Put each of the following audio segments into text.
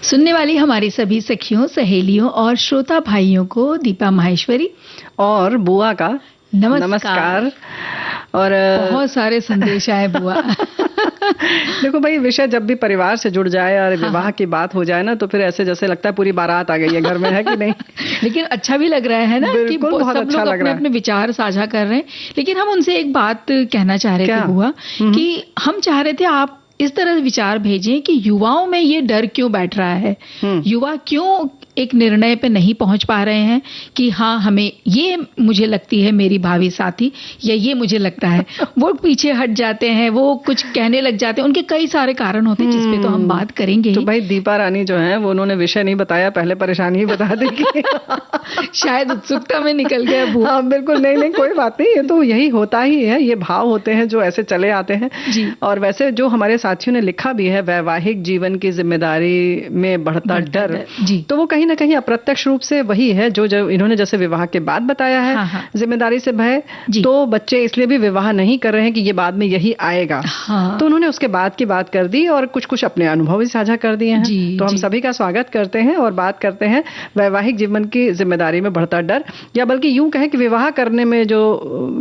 सुनने वाली हमारी सभी सखियों, सहेलियों और श्रोता भाइयों को दीपा माहेश्वरी और बुआ का नमस्कार। और बहुत सारे संदेश आए बुआ। देखो भाई, विषय जब भी परिवार से जुड़ जाए और विवाह की बात हो जाए ना, तो फिर ऐसे जैसे लगता है पूरी बारात आ गई है घर में, है कि नहीं? लेकिन अच्छा भी लग रहा है ना कि बहुत सब अच्छा लोग लग रहा है। अपने विचार साझा कर रहे हैं। लेकिन हम उनसे एक बात कहना चाह रहे थे बुआ कि हम चाह रहे थे आप इस तरह विचार भेजें कि युवाओं में ये डर क्यों बैठ रहा है, युवा क्यों एक निर्णय पे नहीं पहुंच पा रहे हैं कि हाँ हमें ये, मुझे लगती है मेरी भावी साथी, या ये मुझे लगता है, वो पीछे हट जाते हैं, वो कुछ कहने लग जाते हैं। उनके कई सारे कारण होते हैं जिसपे तो हम बात करेंगे। तो भाई दीपा रानी जो है वो उन्होंने विषय नहीं बताया, पहले परेशानी ही बता देगी। शायद उत्सुकता में निकल गया बुआ। हाँ बिल्कुल, नहीं कोई बात नहीं, ये तो यही होता ही है, ये भाव होते हैं जो ऐसे चले आते हैं जी। और वैसे जो हमारे साथियों ने लिखा भी है, वैवाहिक जीवन की जिम्मेदारी में बढ़ता डर जी, तो वो कहीं ना कहीं अप्रत्यक्ष रूप से वही है जो इन्होंने जैसे विवाह के बाद बताया है। हाँ। जिम्मेदारी से भय, तो बच्चे इसलिए भी विवाह नहीं कर रहे हैं कि ये बाद में यही आएगा। हाँ। तो उन्होंने उसके बाद की बात कर दी और कुछ अपने अनुभव भी साझा कर दिए हैं। तो हम सभी का स्वागत करते हैं और बात करते हैं वैवाहिक जीवन की जिम्मेदारी में बढ़ता डर, या बल्कि यूं कहें कि विवाह करने में जो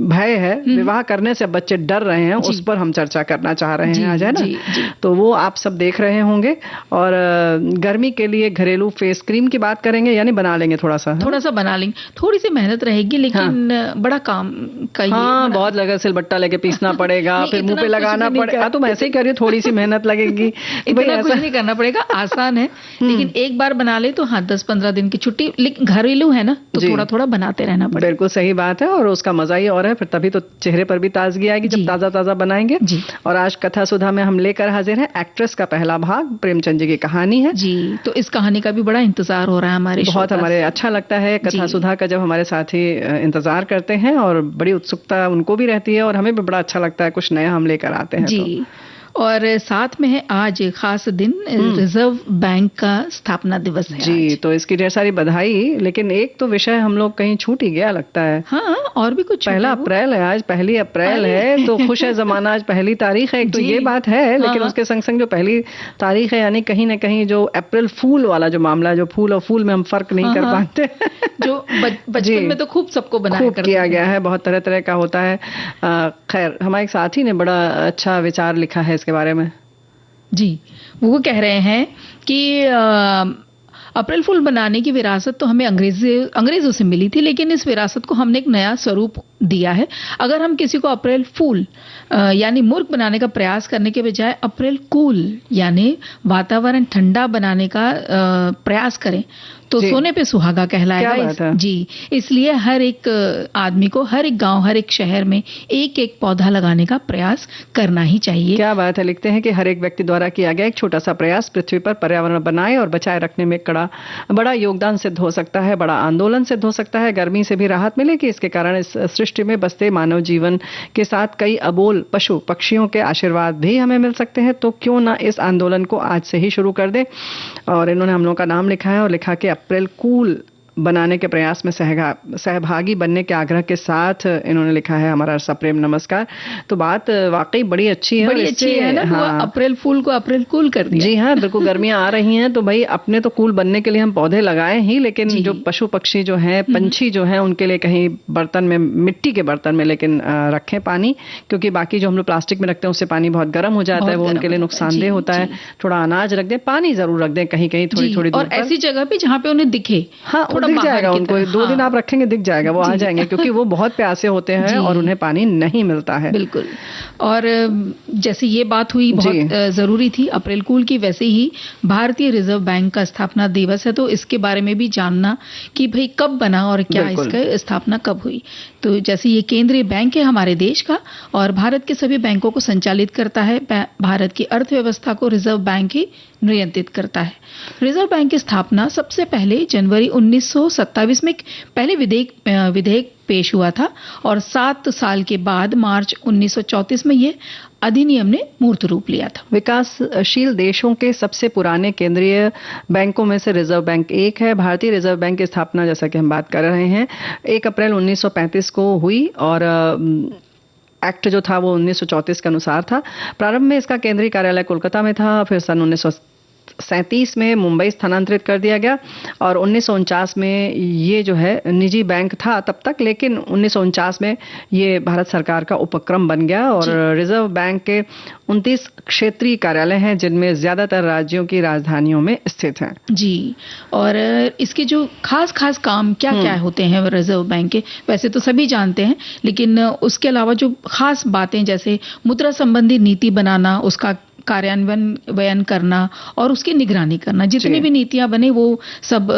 भय है, विवाह करने से बच्चे डर रहे हैं, उस पर हम चर्चा करना चाह रहे हैं आज, है ना? तो वो आप सब देख रहे होंगे। और गर्मी के लिए घरेलू फेस क्रीम की बात करेंगे, यानी बना लेंगे थोड़ा सा बना लेंगे, थोड़ी सी मेहनत रहेगी लेकिन बड़ा काम का ये। हाँ, बहुत लगा, सिलबट्टा लेके पीसना पड़ेगा, फिर मुंह पे लगाना पड़ेगा। तुम ऐसे ही करिए, थोड़ी सी मेहनत लगेगी। इतना कुछ नहीं करना पड़ेगा, आसान है। लेकिन एक बार बना ले तो हाँ 10-15 दिन की छुट्टी, लेकिन घरेलू है ना तो थोड़ा थोड़ा बनाते रहना पड़ेगा। बिल्कुल सही बात है, और उसका मजा ही और है, फिर तभी तो चेहरे पर भी ताजगी आएगी जब ताजा ताजा बनाएंगे। और आज कथा सुधा में हम लेकर हाजिर है एक्ट्रेस का पहला भाग, प्रेमचंद जी की कहानी है जी। तो इस कहानी का भी बड़ा इंतजार हो रहा है हमारे, बहुत हमारे अच्छा लगता है कथा सुधा का जब हमारे साथी इंतजार करते हैं, और बड़ी उत्सुकता उनको भी रहती है और हमें भी बड़ा अच्छा लगता है कुछ नया हम लेकर आते हैं जी। और साथ में है आज खास दिन, रिजर्व बैंक का स्थापना दिवस है जी। आज। तो इसकी ढेर सारी बधाई, लेकिन एक तो विषय हम लोग कहीं छूट ही गया लगता है। हाँ, और भी कुछ। 1 अप्रैल है आज, 1 अप्रैल है, तो खुश है जमाना, आज पहली तारीख है, एक तो ये बात है। लेकिन उसके संग संग जो पहली तारीख है, यानी कहीं ना कहीं जो अप्रैल फूल वाला जो मामला, जो फूल और फूल में हम फर्क नहीं कर पाते, जो बचपन में तो खूब सबको बनाया किया गया है, बहुत तरह तरह का होता है। खैर, हमारे एक साथी ने बड़ा अच्छा विचार लिखा है इसके बारे में जी। वो कह रहे हैं कि अप्रैल फूल बनाने की विरासत तो हमें अंग्रेजों से मिली थी, लेकिन इस विरासत को हमने एक नया स्वरूप दिया है। अगर हम किसी को अप्रैल फूल यानी मूर्ख बनाने का प्रयास करने के बजाय अप्रैल कूल यानी वातावरण ठंडा बनाने का प्रयास करें तो सोने पे सुहागा कहलाएगा जी। इसलिए हर एक आदमी को, हर एक गांव, हर एक शहर में एक एक पौधा लगाने का प्रयास करना ही चाहिए। क्या बात है। लिखते हैं कि हर एक व्यक्ति द्वारा किया गया एक छोटा सा प्रयास पृथ्वी पर पर्यावरण बनाए और बचाए रखने में बड़ा योगदान सिद्ध हो सकता है, बड़ा आंदोलन सिद्ध हो सकता है। गर्मी से भी राहत मिलेगी इसके कारण। इस सृष्टि में बसते मानव जीवन के साथ कई अबोल पशु पक्षियों के आशीर्वाद भी हमें मिल सकते हैं, तो क्यों ना इस आंदोलन को आज से ही शुरू कर दे। और इन्होंने हम लोगों का नाम लिखा है और लिखा कि अप्रैल कूल बनाने के प्रयास में सहभागी बनने के आग्रह के साथ इन्होंने लिखा है हमारा सप्रेम नमस्कार। तो बात वाकई बड़ी अच्छी है, बड़ी अच्छी है ना। हाँ। अप्रैल फूल को अप्रैल कूल कर दिया। जी हाँ, बिल्कुल। गर्मियां आ रही हैं तो भाई अपने तो कूल बनने के लिए हम पौधे लगाए ही, लेकिन जो पशु पक्षी जो हैं, पंछी जो हैं, उनके लिए कहीं बर्तन में, मिट्टी के बर्तन में लेकिन रखें पानी, क्योंकि बाकी जो हम लोग प्लास्टिक में रखते हैं उससे पानी बहुत गर्म हो जाता है, वो उनके लिए नुकसानदेह होता है। थोड़ा अनाज रख दें, पानी जरूर रख दें कहीं कहीं थोड़ी थोड़ी दूर और ऐसी जगह पे जहाँ पे उन्हें दिखे। हाँ, दिख जाएगा उनको, 2 दिन आप रखेंगे दिख जाएगा, वो आ जाएंगे, क्योंकि वो बहुत प्यासे होते हैं और उन्हें पानी नहीं मिलता है। बिल्कुल। और जैसे ये बात हुई बहुत जरूरी थी अप्रैल कूल की, वैसे ही भारतीय रिजर्व बैंक का स्थापना दिवस है, तो इसके बारे में भी जानना कि भाई कब बना और क्या इसका स्थापना कब हुई। तो जैसे ये केंद्रीय बैंक है हमारे देश का और भारत के सभी बैंकों को संचालित करता है। भारत की अर्थव्यवस्था को रिजर्व बैंक ही नियंत्रित करता है। रिजर्व बैंक की स्थापना सबसे पहले जनवरी 1927 में पहले विधेयक पेश हुआ था और 7 साल के बाद मार्च 1934 में ये अधिनियम ने मूर्त रूप लिया था। विकासशील देशों के सबसे पुराने केंद्रीय बैंकों में से रिजर्व बैंक एक है। भारतीय रिजर्व बैंक की स्थापना, जैसा कि हम बात कर रहे हैं, 1 अप्रैल 1935 को हुई और एक्ट जो था वो 1934 के अनुसार था। प्रारंभ में इसका केंद्रीय कार्यालय कोलकाता में था, फिर सन 1937 में मुंबई स्थानांतरित कर दिया गया और 1949 में ये जो है निजी बैंक था तब तक, लेकिन 1949 में ये भारत सरकार का उपक्रम बन गया और रिजर्व बैंक के 29 क्षेत्रीय कार्यालय हैं जिनमें ज्यादातर राज्यों की राजधानियों में स्थित हैं। जी, और इसके जो खास काम क्या होते हैं रिजर्व बैंक के, वैसे तो सभी जानते हैं, लेकिन उसके अलावा जो खास बातें जैसे मुद्रा संबंधी नीति बनाना, उसका कार्यान्वयन करना और उसकी निगरानी करना, जितनी भी नीतियां बने वो सब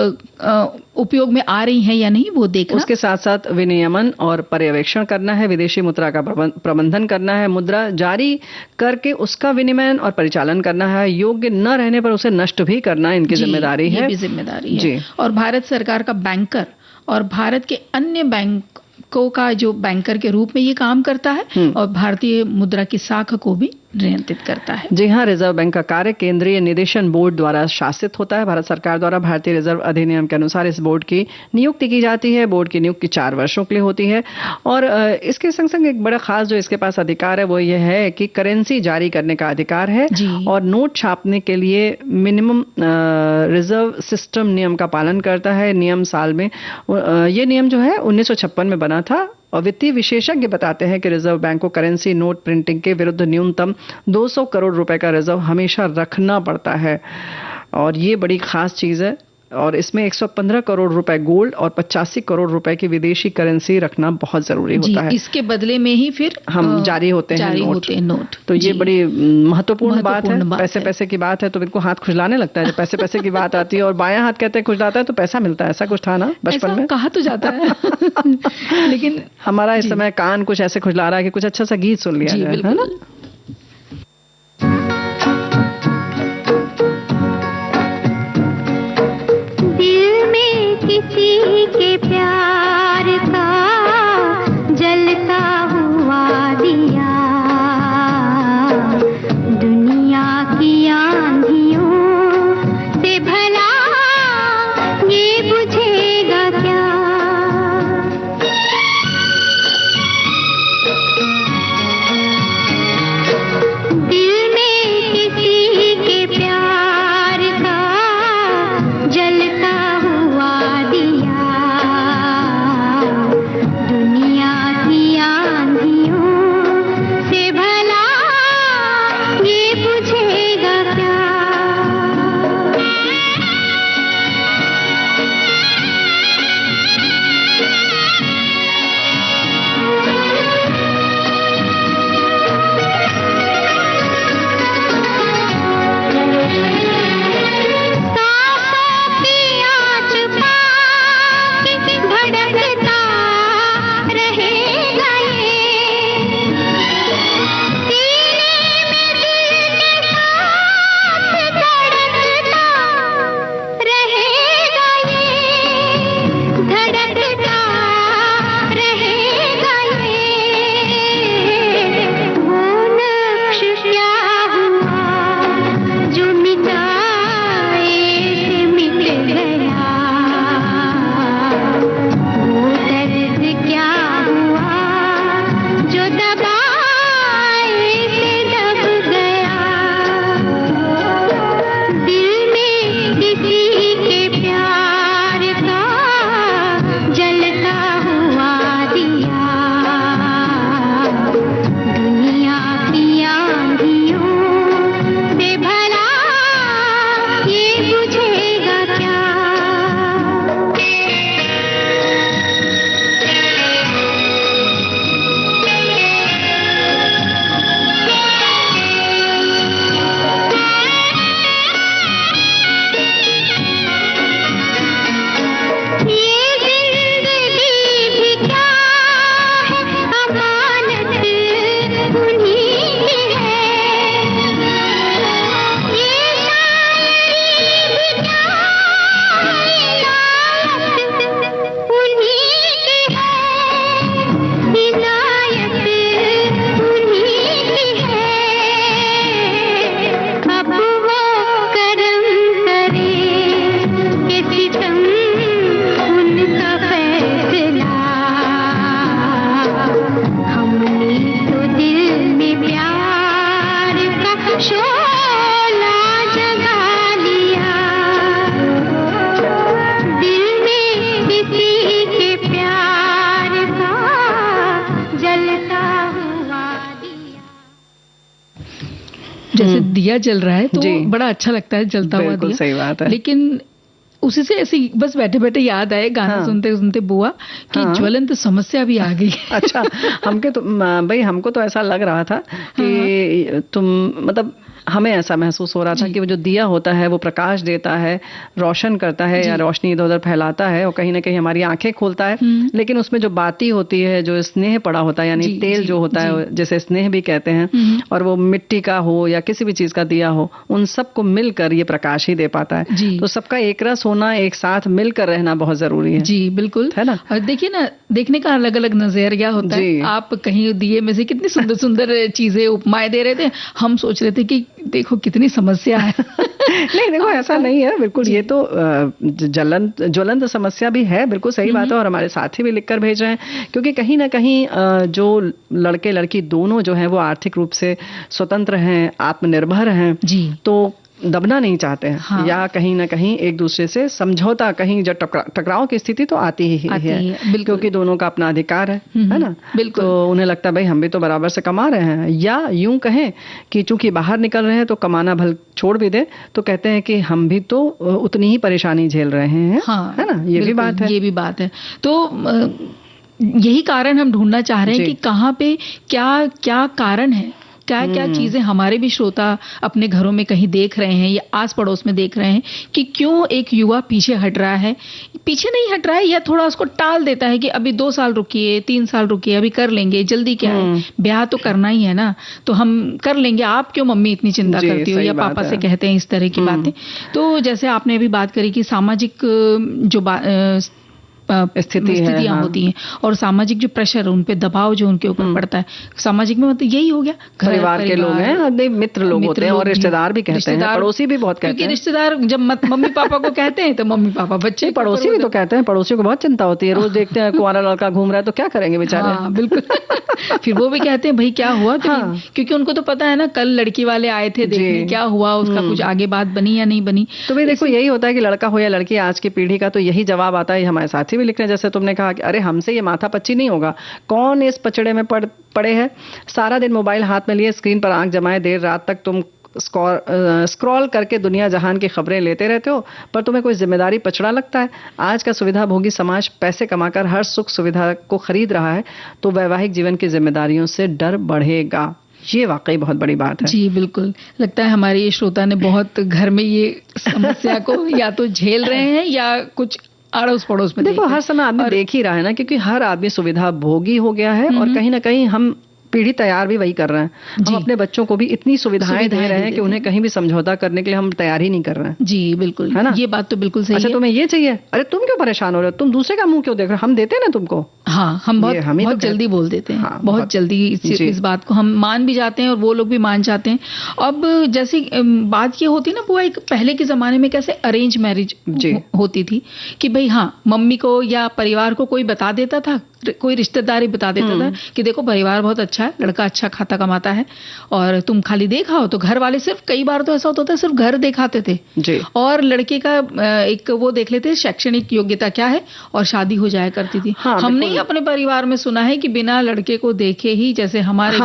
उपयोग में आ रही हैं या नहीं वो देखना। उसके साथ साथ विनियमन और पर्यवेक्षण करना है, विदेशी मुद्रा का प्रबंधन करना है, मुद्रा जारी करके उसका विनिमय और परिचालन करना है, योग्य न रहने पर उसे नष्ट भी करना इनकी जिम्मेदारी है। ये भी जिम्मेदारी है। और भारत सरकार का बैंकर और भारत के अन्य बैंकों का जो बैंकर के रूप में ये काम करता है और भारतीय मुद्रा की साख को भी नियंत्रित करता है। जी हाँ, रिजर्व बैंक का कार्य केंद्रीय निदेशन बोर्ड द्वारा शासित होता है। भारत सरकार द्वारा भारतीय रिजर्व अधिनियम के अनुसार इस बोर्ड की नियुक्ति की जाती है। बोर्ड की नियुक्ति 4 वर्षों के लिए होती है और इसके संग संग एक बड़ा खास जो इसके पास अधिकार है वो ये है कि करेंसी जारी करने का अधिकार है और नोट छापने के लिए मिनिमम रिजर्व सिस्टम नियम का पालन करता है। नियम साल में ये नियम जो है 1956 में बना था और वित्तीय विशेषज्ञ बताते हैं कि रिजर्व बैंक को करेंसी नोट प्रिंटिंग के विरुद्ध न्यूनतम 200 करोड़ रुपए का रिजर्व हमेशा रखना पड़ता है और ये बड़ी खास चीज है। और इसमें 115 करोड़ रुपए गोल्ड और 85 करोड़ रुपए की विदेशी करेंसी रखना बहुत जरूरी होता है। इसके बदले में ही फिर हम जारी होते हैं नोट। तो ये बड़ी महत्वपूर्ण बात है। पैसे की बात है तो इनको हाथ खुजलाने लगता है जब पैसे की बात आती है और बायां हाथ कहते हैं खुजलाता है तो पैसा मिलता है। ऐसा कुछ था ना बचपन में, कहा तो जाता है लेकिन हमारा इस समय कान कुछ ऐसे खुजला रहा है कि कुछ अच्छा सा गीत सुन लिया जाए, है ना। किसी के प्यार का जलता हुआ दिया, दुनिया की आंधियों से भला ये बुझेगा क्या। दिल में किसी के प्यार का जलता हुआ दिया, जैसे दिया जल रहा है तो बड़ा अच्छा लगता है जलता हुआ दिया, सही बात है। लेकिन उसी से ऐसे बस बैठे बैठे याद आए गाना सुनते सुनते बुआ कि ज्वलंत समस्या भी आ गई। अच्छा, हमको तो ऐसा लग रहा था कि तुम मतलब हमें ऐसा महसूस हो रहा था कि वो जो दिया होता है वो प्रकाश देता है, रोशन करता है या रोशनी इधर उधर फैलाता है और कहीं ना कहीं हमारी आंखें खोलता है, लेकिन उसमें जो बाती होती है, जो स्नेह पड़ा होता है, यानी तेल जो होता है जैसे स्नेह भी कहते हैं, और वो मिट्टी का हो या किसी भी चीज का दिया हो, उन सबको मिलकर ये प्रकाश ही दे पाता है। तो सबका एक रस होना, एक साथ मिलकर रहना बहुत जरूरी है। जी बिल्कुल, है ना। और देखिए ना, देखने का अलग अलग नजरिया होता है। आप कहीं दिए में से कितनी सुंदर सुंदर चीजें उपमाएं दे रहे थे, हम सोच रहे थे कि देखो कितनी समस्या है। नहीं देखो, ऐसा नहीं है बिल्कुल, ये तो ज्वलंत समस्या भी है, बिल्कुल सही बात है। और हमारे साथी भी लिखकर भेज रहे हैं, क्योंकि कहीं ना कहीं जो लड़के लड़की दोनों जो हैं वो आर्थिक रूप से स्वतंत्र हैं, आत्मनिर्भर हैं, तो दबना नहीं चाहते हैं, या कहीं ना कहीं एक दूसरे से समझौता, कहीं जब टकराव की स्थिति तो आती ही है, क्योंकि दोनों का अपना अधिकार है ना। बिल्कुल। तो उन्हें लगता है भाई हम भी तो बराबर से कमा रहे हैं, या यूं कहें कि चूंकि बाहर निकल रहे हैं तो कमाना भल छोड़ भी दे, तो कहते हैं कि हम भी तो उतनी ही परेशानी झेल रहे हैं, है ना। ये भी बात है, ये भी बात है। तो यही कारण हम ढूंढना चाह रहे हैं कि कहाँ पे क्या क्या कारण है, क्या क्या चीजें हमारे भी श्रोता अपने घरों में कहीं देख रहे हैं या आस पड़ोस में देख रहे हैं कि क्यों एक युवा पीछे हट रहा है, पीछे नहीं हट रहा है, या थोड़ा उसको टाल देता है कि अभी 2 साल रुकिए, 3 साल रुकिए, अभी कर लेंगे, जल्दी क्या है, ब्याह तो करना ही है ना, तो हम कर लेंगे, आप क्यों मम्मी इतनी चिंता करती हो, या पापा से कहते हैं इस तरह की बातें। तो जैसे आपने अभी बात करी कि सामाजिक जो स्थितियां होती हैं और सामाजिक जो प्रेशर, उन पे दबाव जो उनके ऊपर पड़ता है, सामाजिक में मतलब यही हो गया, परिवार के लोग हैं, मित्र लोग होते हैं, और रिश्तेदार भी कहते हैं, पड़ोसी भी बहुत कहते हैं, क्योंकि रिश्तेदार जब मम्मी पापा को कहते हैं तो मम्मी पापा बच्चे, पड़ोसी भी तो कहते हैं। पड़ोसियों को बहुत चिंता होती है, रोज देखते हैं कुंवारा लड़का घूम रहा है तो क्या करेंगे बेचारे। बिल्कुल। फिर वो भी कहते हैं भाई क्या हुआ, क्योंकि उनको तो पता है ना, कल लड़की वाले आए थे देखने, क्या हुआ, उसका कुछ आगे बात बनी या नहीं बनी। तो भाई देखो, यही होता है कि लड़का हो या लड़की, आज की पीढ़ी का तो यही जवाब आता है। हमारे साथी भी लिख रहे हैं, जैसे तुमने कहा कि अरे हमसे ये माथा पच्ची नहीं होगा, कौन इस पचड़े में पड़े हैं, सारा दिन मोबाइल हाथ में लिए स्क्रीन पर आंख जमाए देर रात तक तुम स्क्रॉल करके दुनिया जहान की खबरें लेते रहते हो, पर तुम्हें कोई जिम्मेदारी पचड़ा लगता है। आज का सुविधा भोगी समाज पैसे कमाकर हर सुख सुविधा को खरीद रहा है, तो वैवाहिक जीवन की जिम्मेदारियों से डर बढ़ेगा। ये वाकई बहुत बड़ी बात है। जी बिल्कुल, लगता है हमारे ये श्रोता ने बहुत घर में ये समस्या को या तो झेल रहे हैं या कुछ अड़ोस पड़ोस में। देखो, हर समय आदमी देख ही रहा है ना, क्योंकि हर आदमी सुविधा भोगी हो गया है, और कहीं ना कहीं हम पीढ़ी तैयार भी वही कर रहे हैं। हम अपने बच्चों को भी इतनी सुविधाएं दे रहे हैं कि उन्हें कहीं भी समझौता करने के लिए हम तैयार ही नहीं कर रहे हैं। जी बिल्कुल, है ना, ये बात तो बिल्कुल सही है। अच्छा, तुम्हें ये चाहिए, अरे तुम क्यों परेशान हो रहे हो, तुम दूसरे का मुंह क्यों देख रहे हो, हम देते हैं ना तुमको। हाँ, हम बहुत जल्दी बोल देते हैं, बहुत जल्दी इस बात को हम मान भी जाते हैं और वो लोग भी मान जाते हैं। अब जैसी बात ये होती ना बुआ, एक पहले के जमाने में कैसे अरेंज मैरिज होती थी कि भाई हाँ, मम्मी को या परिवार को कोई बता देता था, कोई रिश्तेदारी बता देता था कि देखो परिवार बहुत अच्छा है, लड़का अच्छा खाता कमाता है और तुम खाली देखाओ। तो घर वाले सिर्फ, कई बार तो ऐसा होता था, सिर्फ घर दिखाते थे और लड़के का एक वो देख लेते शैक्षणिक योग्यता क्या है और शादी हो जाया करती थी। हमने ही अपने परिवार में सुना है कि बिना लड़के को देखे ही, जैसे हमारे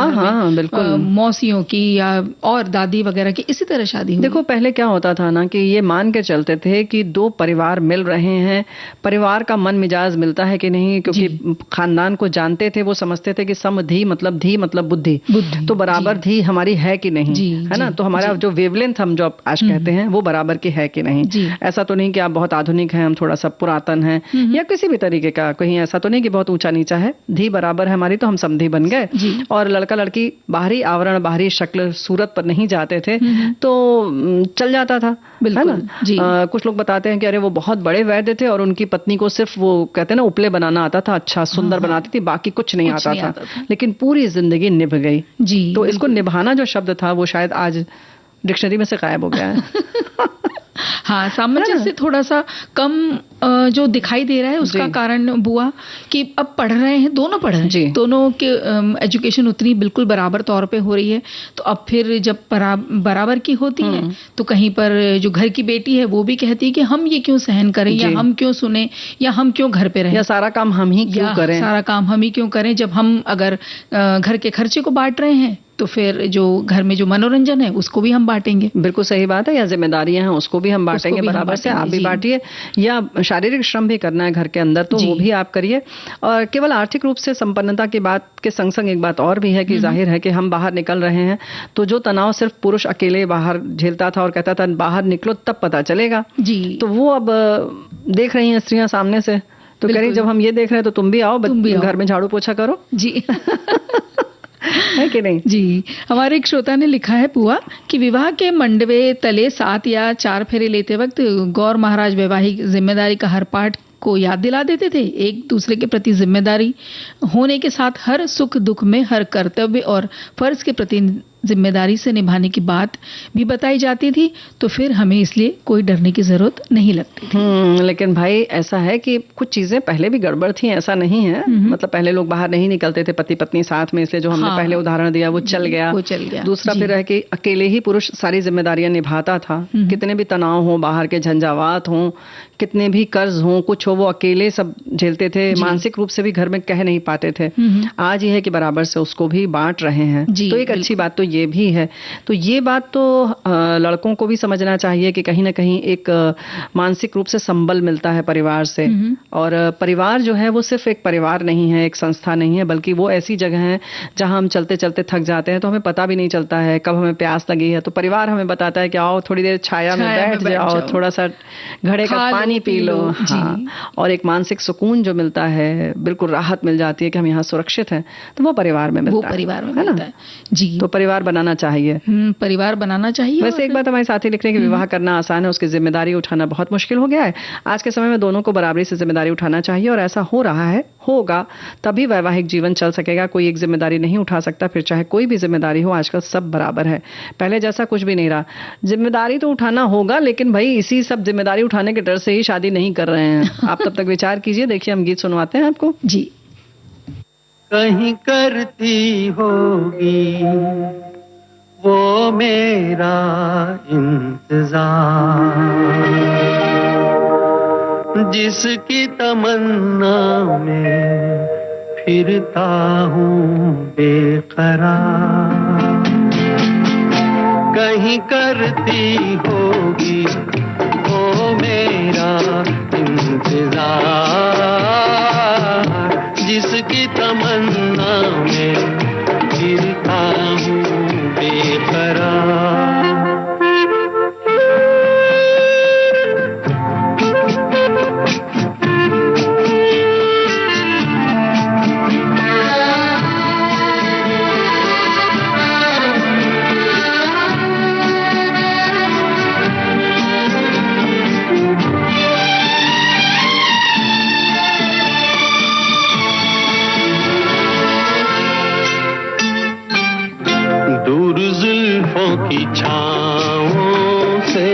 मौसियों की या और दादी वगैरह की इसी तरह शादी हुई। देखो पहले क्या होता था ना कि ये मान के चलते थे कि दो परिवार मिल रहे हैं, परिवार का मन मिजाज मिलता है कि नहीं, क्योंकि खानदान को जानते थे, वो समझते थे कि समधि मतलब धी मतलब बुद्धि, तो बराबर धी हमारी है कि नहीं, है ना। तो हमारा जो वेवलेंथ हम जो आज कहते हैं वो बराबर की है कि नहीं। ऐसा तो नहीं कि आप बहुत आधुनिक हैं, हम थोड़ा सा पुरातन हैं या किसी भी तरीके का, कहीं ऐसा तो नहीं कि बहुत ऊंचा नीचा है, धी बराबर है हमारी, तो हम समधि बन गए। और लड़का लड़की बाहरी आवरण, बाहरी शक्ल सूरत पर नहीं जाते थे तो चल जाता था, है ना। कुछ लोग बताते हैं कि अरे वो बहुत बड़े वैद्य थे और उनकी पत्नी को सिर्फ वो कहते हैं ना उपले बनाना आता था, अच्छा सुंदर बनाती थी, बाकी कुछ नहीं आता था, लेकिन पूरी जिंदगी निभ गई। तो इसको निभाना जो शब्द था वो शायद आज डिक्शनरी में से गायब हो गया है। हाँ, सामंजस्य थोड़ा सा कम जो दिखाई दे रहा है, उसका कारण बुआ कि अब पढ़ रहे हैं, दोनों पढ़ रहे हैं, दोनों के एजुकेशन उतनी बिल्कुल बराबर तौर पे हो रही है। तो अब फिर जब बराबर की होती है तो कहीं पर जो घर की बेटी है वो भी कहती है कि हम ये क्यों सहन करें, या हम क्यों सुने, या हम क्यों घर पे रहें, या सारा काम हम ही क्यों करें, सारा काम हम ही क्यों करें, जब हम अगर घर के खर्चे को बांट रहे हैं तो फिर जो घर में जो मनोरंजन है उसको भी हम बांटेंगे। बिल्कुल सही बात है। या जिम्मेदारियां हैं उसको भी हम बांटेंगे बराबर से, आप भी बांटिए। या शारीरिक श्रम भी करना है घर के अंदर तो वो भी आप करिए। और केवल आर्थिक रूप से संपन्नता की बात के संग संग एक बात और भी है कि जाहिर है कि हम बाहर निकल रहे हैं तो जो तनाव सिर्फ पुरुष अकेले बाहर झेलता था और कहता था बाहर निकलो तब पता चलेगा जी, तो वो अब देख रही हैं स्त्रियां सामने से, तो कह रही जब हम ये देख रहे हैं तो तुम भी आओ, घर में झाड़ू पोछा करो जी। है कि नहीं जी। हमारे एक श्रोता ने लिखा है पुआ कि विवाह के मंडवे तले 7 या 4 फेरे लेते वक्त गौर महाराज वैवाहिक जिम्मेदारी का हर पाठ को याद दिला देते थे। एक दूसरे के प्रति जिम्मेदारी होने के साथ हर सुख दुख में हर कर्तव्य और फर्ज के प्रति जिम्मेदारी से निभाने की बात भी बताई जाती थी, तो फिर हमें इसलिए कोई डरने की जरूरत नहीं लगती थी। लेकिन भाई ऐसा है कि कुछ चीजें पहले भी गड़बड़ थी, ऐसा नहीं है। मतलब पहले लोग बाहर नहीं निकलते थे पति पत्नी साथ में, इसलिए जो हमने पहले उदाहरण दिया वो चल गया। दूसरा फिर है कि अकेले ही पुरुष सारी जिम्मेदारियां निभाता था। कितने भी तनाव हो, बाहर के झंझावात हो, कितने भी कर्ज हो, कुछ हो, वो अकेले सब झेलते थे। मानसिक रूप से भी घर में कह नहीं पाते थे। आज ये है कि बराबर से उसको भी बांट रहे हैं, तो एक अच्छी बात तो ये भी है। तो ये बात तो लड़कों को भी समझना चाहिए कि कहीं ना कहीं एक मानसिक रूप से संबल मिलता है परिवार से। और परिवार जो है वो सिर्फ एक परिवार नहीं है, एक संस्था नहीं है, बल्कि वो ऐसी जगह है जहां हम चलते चलते थक जाते हैं तो हमें पता भी नहीं चलता है कब हमें प्यास लगी है, तो परिवार हमें बताता है कि आओ थोड़ी देर छाया में बैठ जाओ, थोड़ा सा घड़े का पानी पी लो। हाँ। और एक मानसिक सुकून जो मिलता है, बिल्कुल राहत मिल जाती है कि हम यहाँ सुरक्षित हैं, तो वो परिवार में मिलता है। वो परिवार में मिलता है जी। तो परिवार बनाना चाहिए। परिवार बनाना चाहिए। वैसे एक बात हमारे साथी लिख रहे हैं कि विवाह करना आसान है, उसकी जिम्मेदारी उठाना बहुत मुश्किल हो गया है। आज के समय में दोनों को बराबरी से जिम्मेदारी उठाना चाहिए और ऐसा हो रहा है, होगा, तभी वैवाहिक जीवन चल सकेगा। कोई एक जिम्मेदारी नहीं उठा सकता, फिर चाहे कोई भी जिम्मेदारी हो। आजकल सब बराबर है, पहले जैसा कुछ भी नहीं रहा। जिम्मेदारी तो उठाना होगा, लेकिन भाई इसी सब जिम्मेदारी उठाने के डर से ही शादी नहीं कर रहे हैं। आप तब तक विचार कीजिए। देखिए हम गीत सुनवाते हैं आपको जी। कहीं करती होगी वो मेरा इंतजार, जिसकी तमन्ना में फिरता हूँ बेकरार। कहीं करती होगी वो मेरा इंतजार, जिसकी तमन्ना में फिरता हूँ बेकरार। दूर जुल्फों की छाँवों से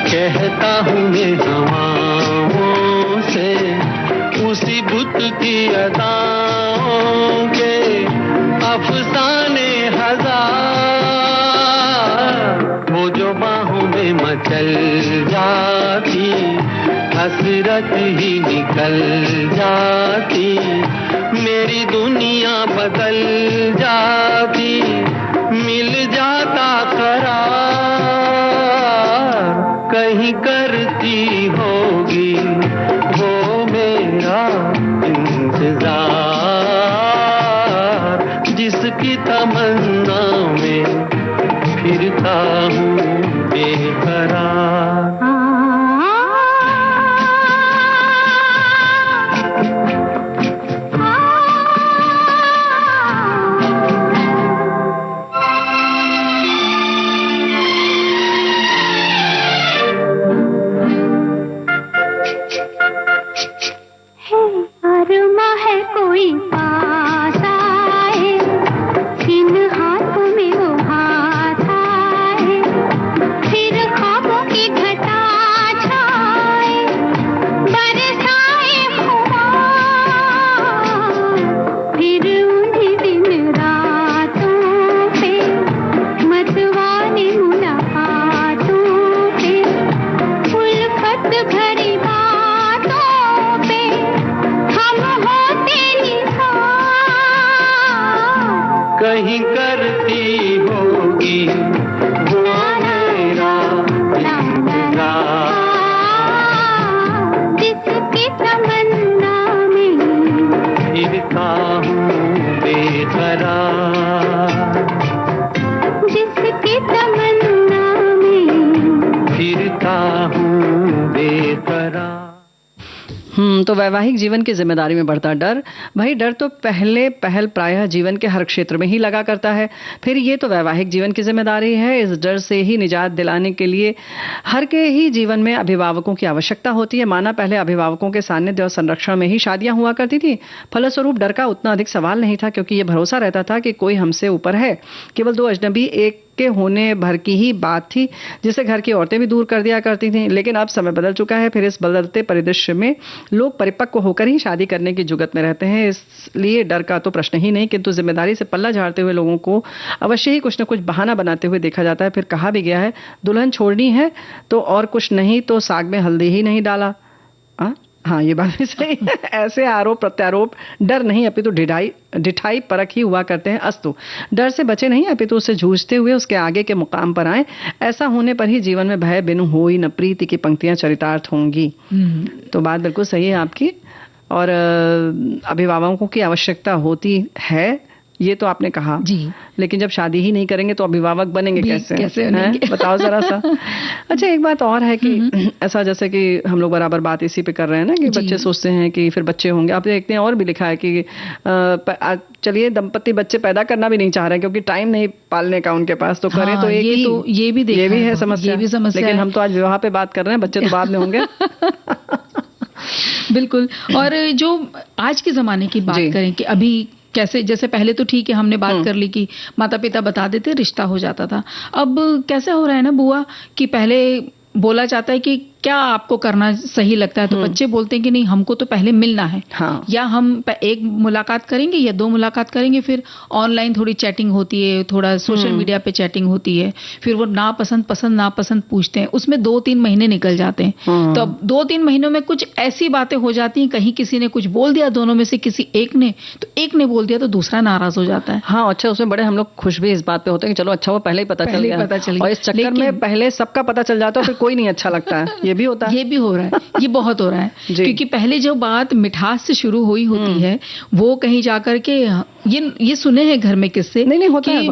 कहता हूँ मैं हवाओं से, उसी बुत की अदाओं के अफसाने हजार। वो जो बाहों में मचल जाती, हसरत ही निकल जाती, मेरी दुनिया बदल जाती, मिल जाता करार। कहीं करती होगी वो मेरा इंतजार, जिसकी तमन्ना में फिरता हूँ बेकरार। कहीं करती हूँ बेकरार, जिसकी तमन्ना में फिरता हूँ बेकरार। तो वैवाहिक जीवन की जिम्मेदारी में बढ़ता डर। भाई डर तो पहल प्रायः जीवन के हर क्षेत्र में ही लगा करता है। फिर ये तो वैवाहिक जीवन की जिम्मेदारी है। इस डर से ही निजात दिलाने के लिए हर के ही जीवन में अभिभावकों की आवश्यकता होती है। माना पहले अभिभावकों के सानिध्य और संरक्षण में ही शादियां हुआ करती थी। फलस्वरूप डर का उतना अधिक सवाल नहीं था, क्योंकि ये भरोसा रहता था कि कोई हमसे ऊपर है। केवल दो अजनबी एक के होने भर की ही बात थी, जिसे घर की औरतें भी दूर कर दिया करती थीं। लेकिन अब समय बदल चुका है। फिर इस बदलते परिदृश्य में लोग परिपक्व होकर ही शादी करने की जुगत में रहते हैं। इसलिए डर का तो प्रश्न ही नहीं, किंतु जिम्मेदारी से पल्ला झाड़ते हुए लोगों को अवश्य ही कुछ न कुछ बहाना बनाते हुए देखा जाता है। फिर कहा भी गया है, दुल्हन छोड़नी है तो और कुछ नहीं तो साग में हल्दी ही नहीं डाला। हाँ, ये बात भी सही है। ऐसे आरोप प्रत्यारोप डर नहीं अपितु ढिठाई परख ही हुआ करते हैं। अस्तु डर से बचे नहीं अपितु उससे जूझते हुए उसके आगे के मुकाम पर आए। ऐसा होने पर ही जीवन में भय बिनु होई न प्रीति की पंक्तियां चरितार्थ होंगी। तो बात बिल्कुल सही है आपकी। और अभिभावकों की आवश्यकता होती है, ये तो आपने कहा जी। लेकिन जब शादी ही नहीं करेंगे तो अभिभावक बनेंगे कैसे बनेंगे? बताओ जरा सा। अच्छा, एक बात और है कि ऐसा जैसे कि हम लोग बराबर बात इसी पे कर रहे हैं ना कि बच्चे सोचते हैं कि फिर बच्चे होंगे। आप देखते हैं और भी लिखा है कि चलिए दंपति बच्चे पैदा करना भी नहीं चाह रहे क्योंकि टाइम नहीं पालने का उनके पास, तो करें तो ये भी है समस्या। लेकिन हम तो आज विवाह पे बात कर रहे हैं, बच्चे तो बाद में होंगे। बिल्कुल। और जो आज के जमाने की बात करें कि अभी कैसे, जैसे पहले तो ठीक है हमने बात कर ली कि माता पिता बता देते रिश्ता हो जाता था। अब कैसा हो रहा है ना बुआ कि पहले बोला जाता है कि क्या आपको करना सही लगता है, तो बच्चे बोलते हैं कि नहीं हमको तो पहले मिलना है। या हम एक मुलाकात करेंगे या दो मुलाकात करेंगे, फिर ऑनलाइन थोड़ी चैटिंग होती है, थोड़ा सोशल मीडिया पे चैटिंग होती है, फिर वो नापसंद पूछते हैं, उसमें 2-3 महीने निकल जाते हैं। तो अब 2-3 महीनों में कुछ ऐसी बातें हो जाती हैं, कहीं किसी ने कुछ बोल दिया दोनों में से किसी एक ने, तो एक ने बोल दिया तो दूसरा नाराज हो जाता है। हाँ, अच्छा, उसमें बड़े हम लोग खुश भी इस बात पे होते हैं कि चलो अच्छा वो पहले ही पता चल गया। और इस चक्कर में पहले सबका पता चल जाता है, फिर कोई नहीं अच्छा लगता है। ये भी होता है, ये भी हो रहा है, ये बहुत हो रहा है। क्योंकि पहले जो बात मिठास से शुरू हुई होती है, वो कहीं जाकर के ये सुने हैं घर में किससे नहीं होता है,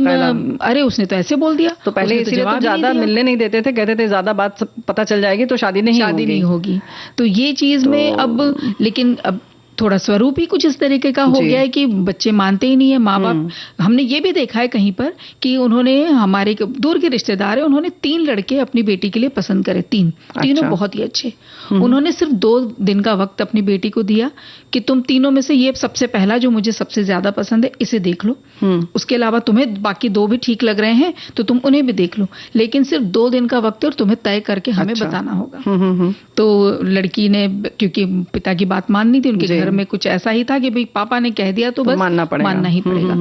अरे उसने तो ऐसे बोल दिया। तो पहले इसीलिए तो ज्यादा मिलने नहीं देते थे, कहते थे ज्यादा बात पता चल जाएगी तो शादी नहीं होगी। तो ये चीज में अब, लेकिन अब थोड़ा स्वरूप ही कुछ इस तरीके का हो गया है कि बच्चे मानते ही नहीं है। माँ बाप, हमने ये भी देखा है कहीं पर कि उन्होंने, हमारे दूर के रिश्तेदार है, उन्होंने 3 लड़के अपनी बेटी के लिए पसंद करे, तीनों बहुत ही अच्छे। उन्होंने सिर्फ 2 दिन का वक्त अपनी बेटी को दिया कि तुम तीनों में से ये सबसे पहला जो मुझे सबसे ज्यादा पसंद है इसे देख लो, उसके अलावा तुम्हें बाकी 2 भी ठीक लग रहे हैं तो तुम उन्हें भी देख लो, लेकिन सिर्फ 2 दिन का वक्त है और तुम्हें तय करके हमें बताना होगा। तो लड़की ने, क्योंकि पिता की बात माननी थी, उनके घर में कुछ ऐसा ही था कि भाई पापा ने कह दिया तो बस मानना ही पड़ेगा।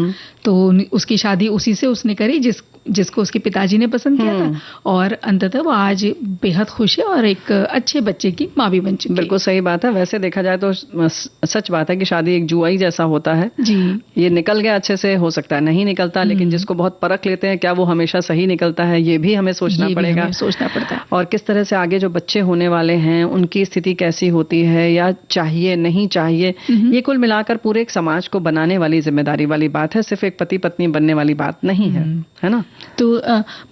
तो उसकी शादी उसी से उसने करी जिसको उसके पिताजी ने पसंद किया था, और अंततः वो आज बेहद खुश है और एक अच्छे बच्चे की माँ भी बन चुकी है। बिल्कुल सही बात है। वैसे देखा जाए तो सच बात है कि शादी एक जुआ ही जैसा होता है जी। ये निकल गया अच्छे से, हो सकता है नहीं निकलता, लेकिन जिसको बहुत परख लेते हैं क्या वो हमेशा सही निकलता है, ये भी हमें सोचना पड़ेगा, सोचना पड़ता है। और किस तरह से आगे जो बच्चे होने वाले हैं उनकी स्थिति कैसी होती है, या चाहिए नहीं चाहिए, ये कुल मिलाकर पूरे एक समाज को बनाने वाली जिम्मेदारी वाली बात है, सिर्फ एक पति पत्नी बनने वाली बात नहीं है ना। तो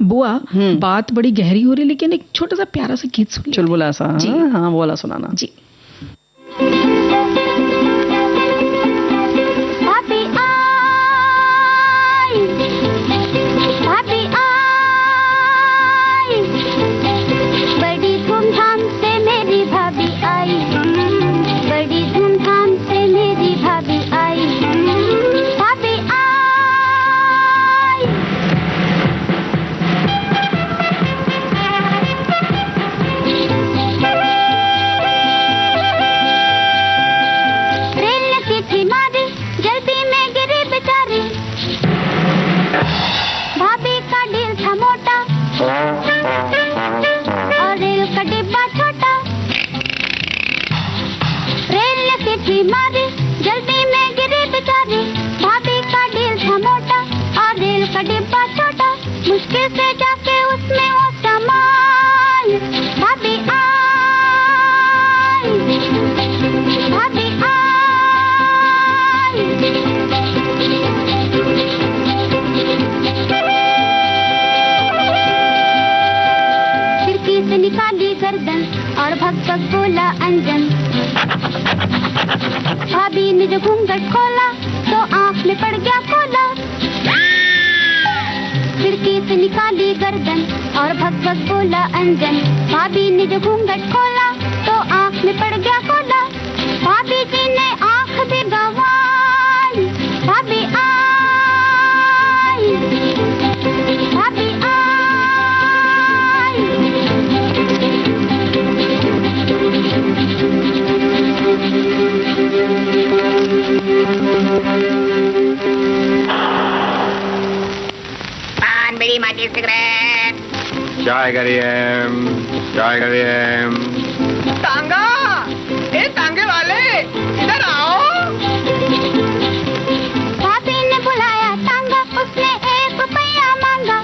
बुआ, बात बड़ी गहरी हो रही, लेकिन एक छोटा सा प्यारा सा गीत सुन, चुलबुला सा। हाँ, वो वाला सुनाना जी। भाभी आई घूंघट खोला तो आंख में पड़ गया कोला। खिड़की से निकाली गर्दन और भग भग बोला अंजन। भाभी ने जो घूंघट खोला तो आंख में पड़ गया कोला। भाभी जी ने आंख भी गंवाई। भाभी आई, भाभी आई। पान बीड़ी माचिस सिगरेट। चाय करिए, चाय करिए। तांगा, ए तांगे वाले इधर आओ। भाभी ने बुलाया तांगा, उसने 1 रुपया मांगा।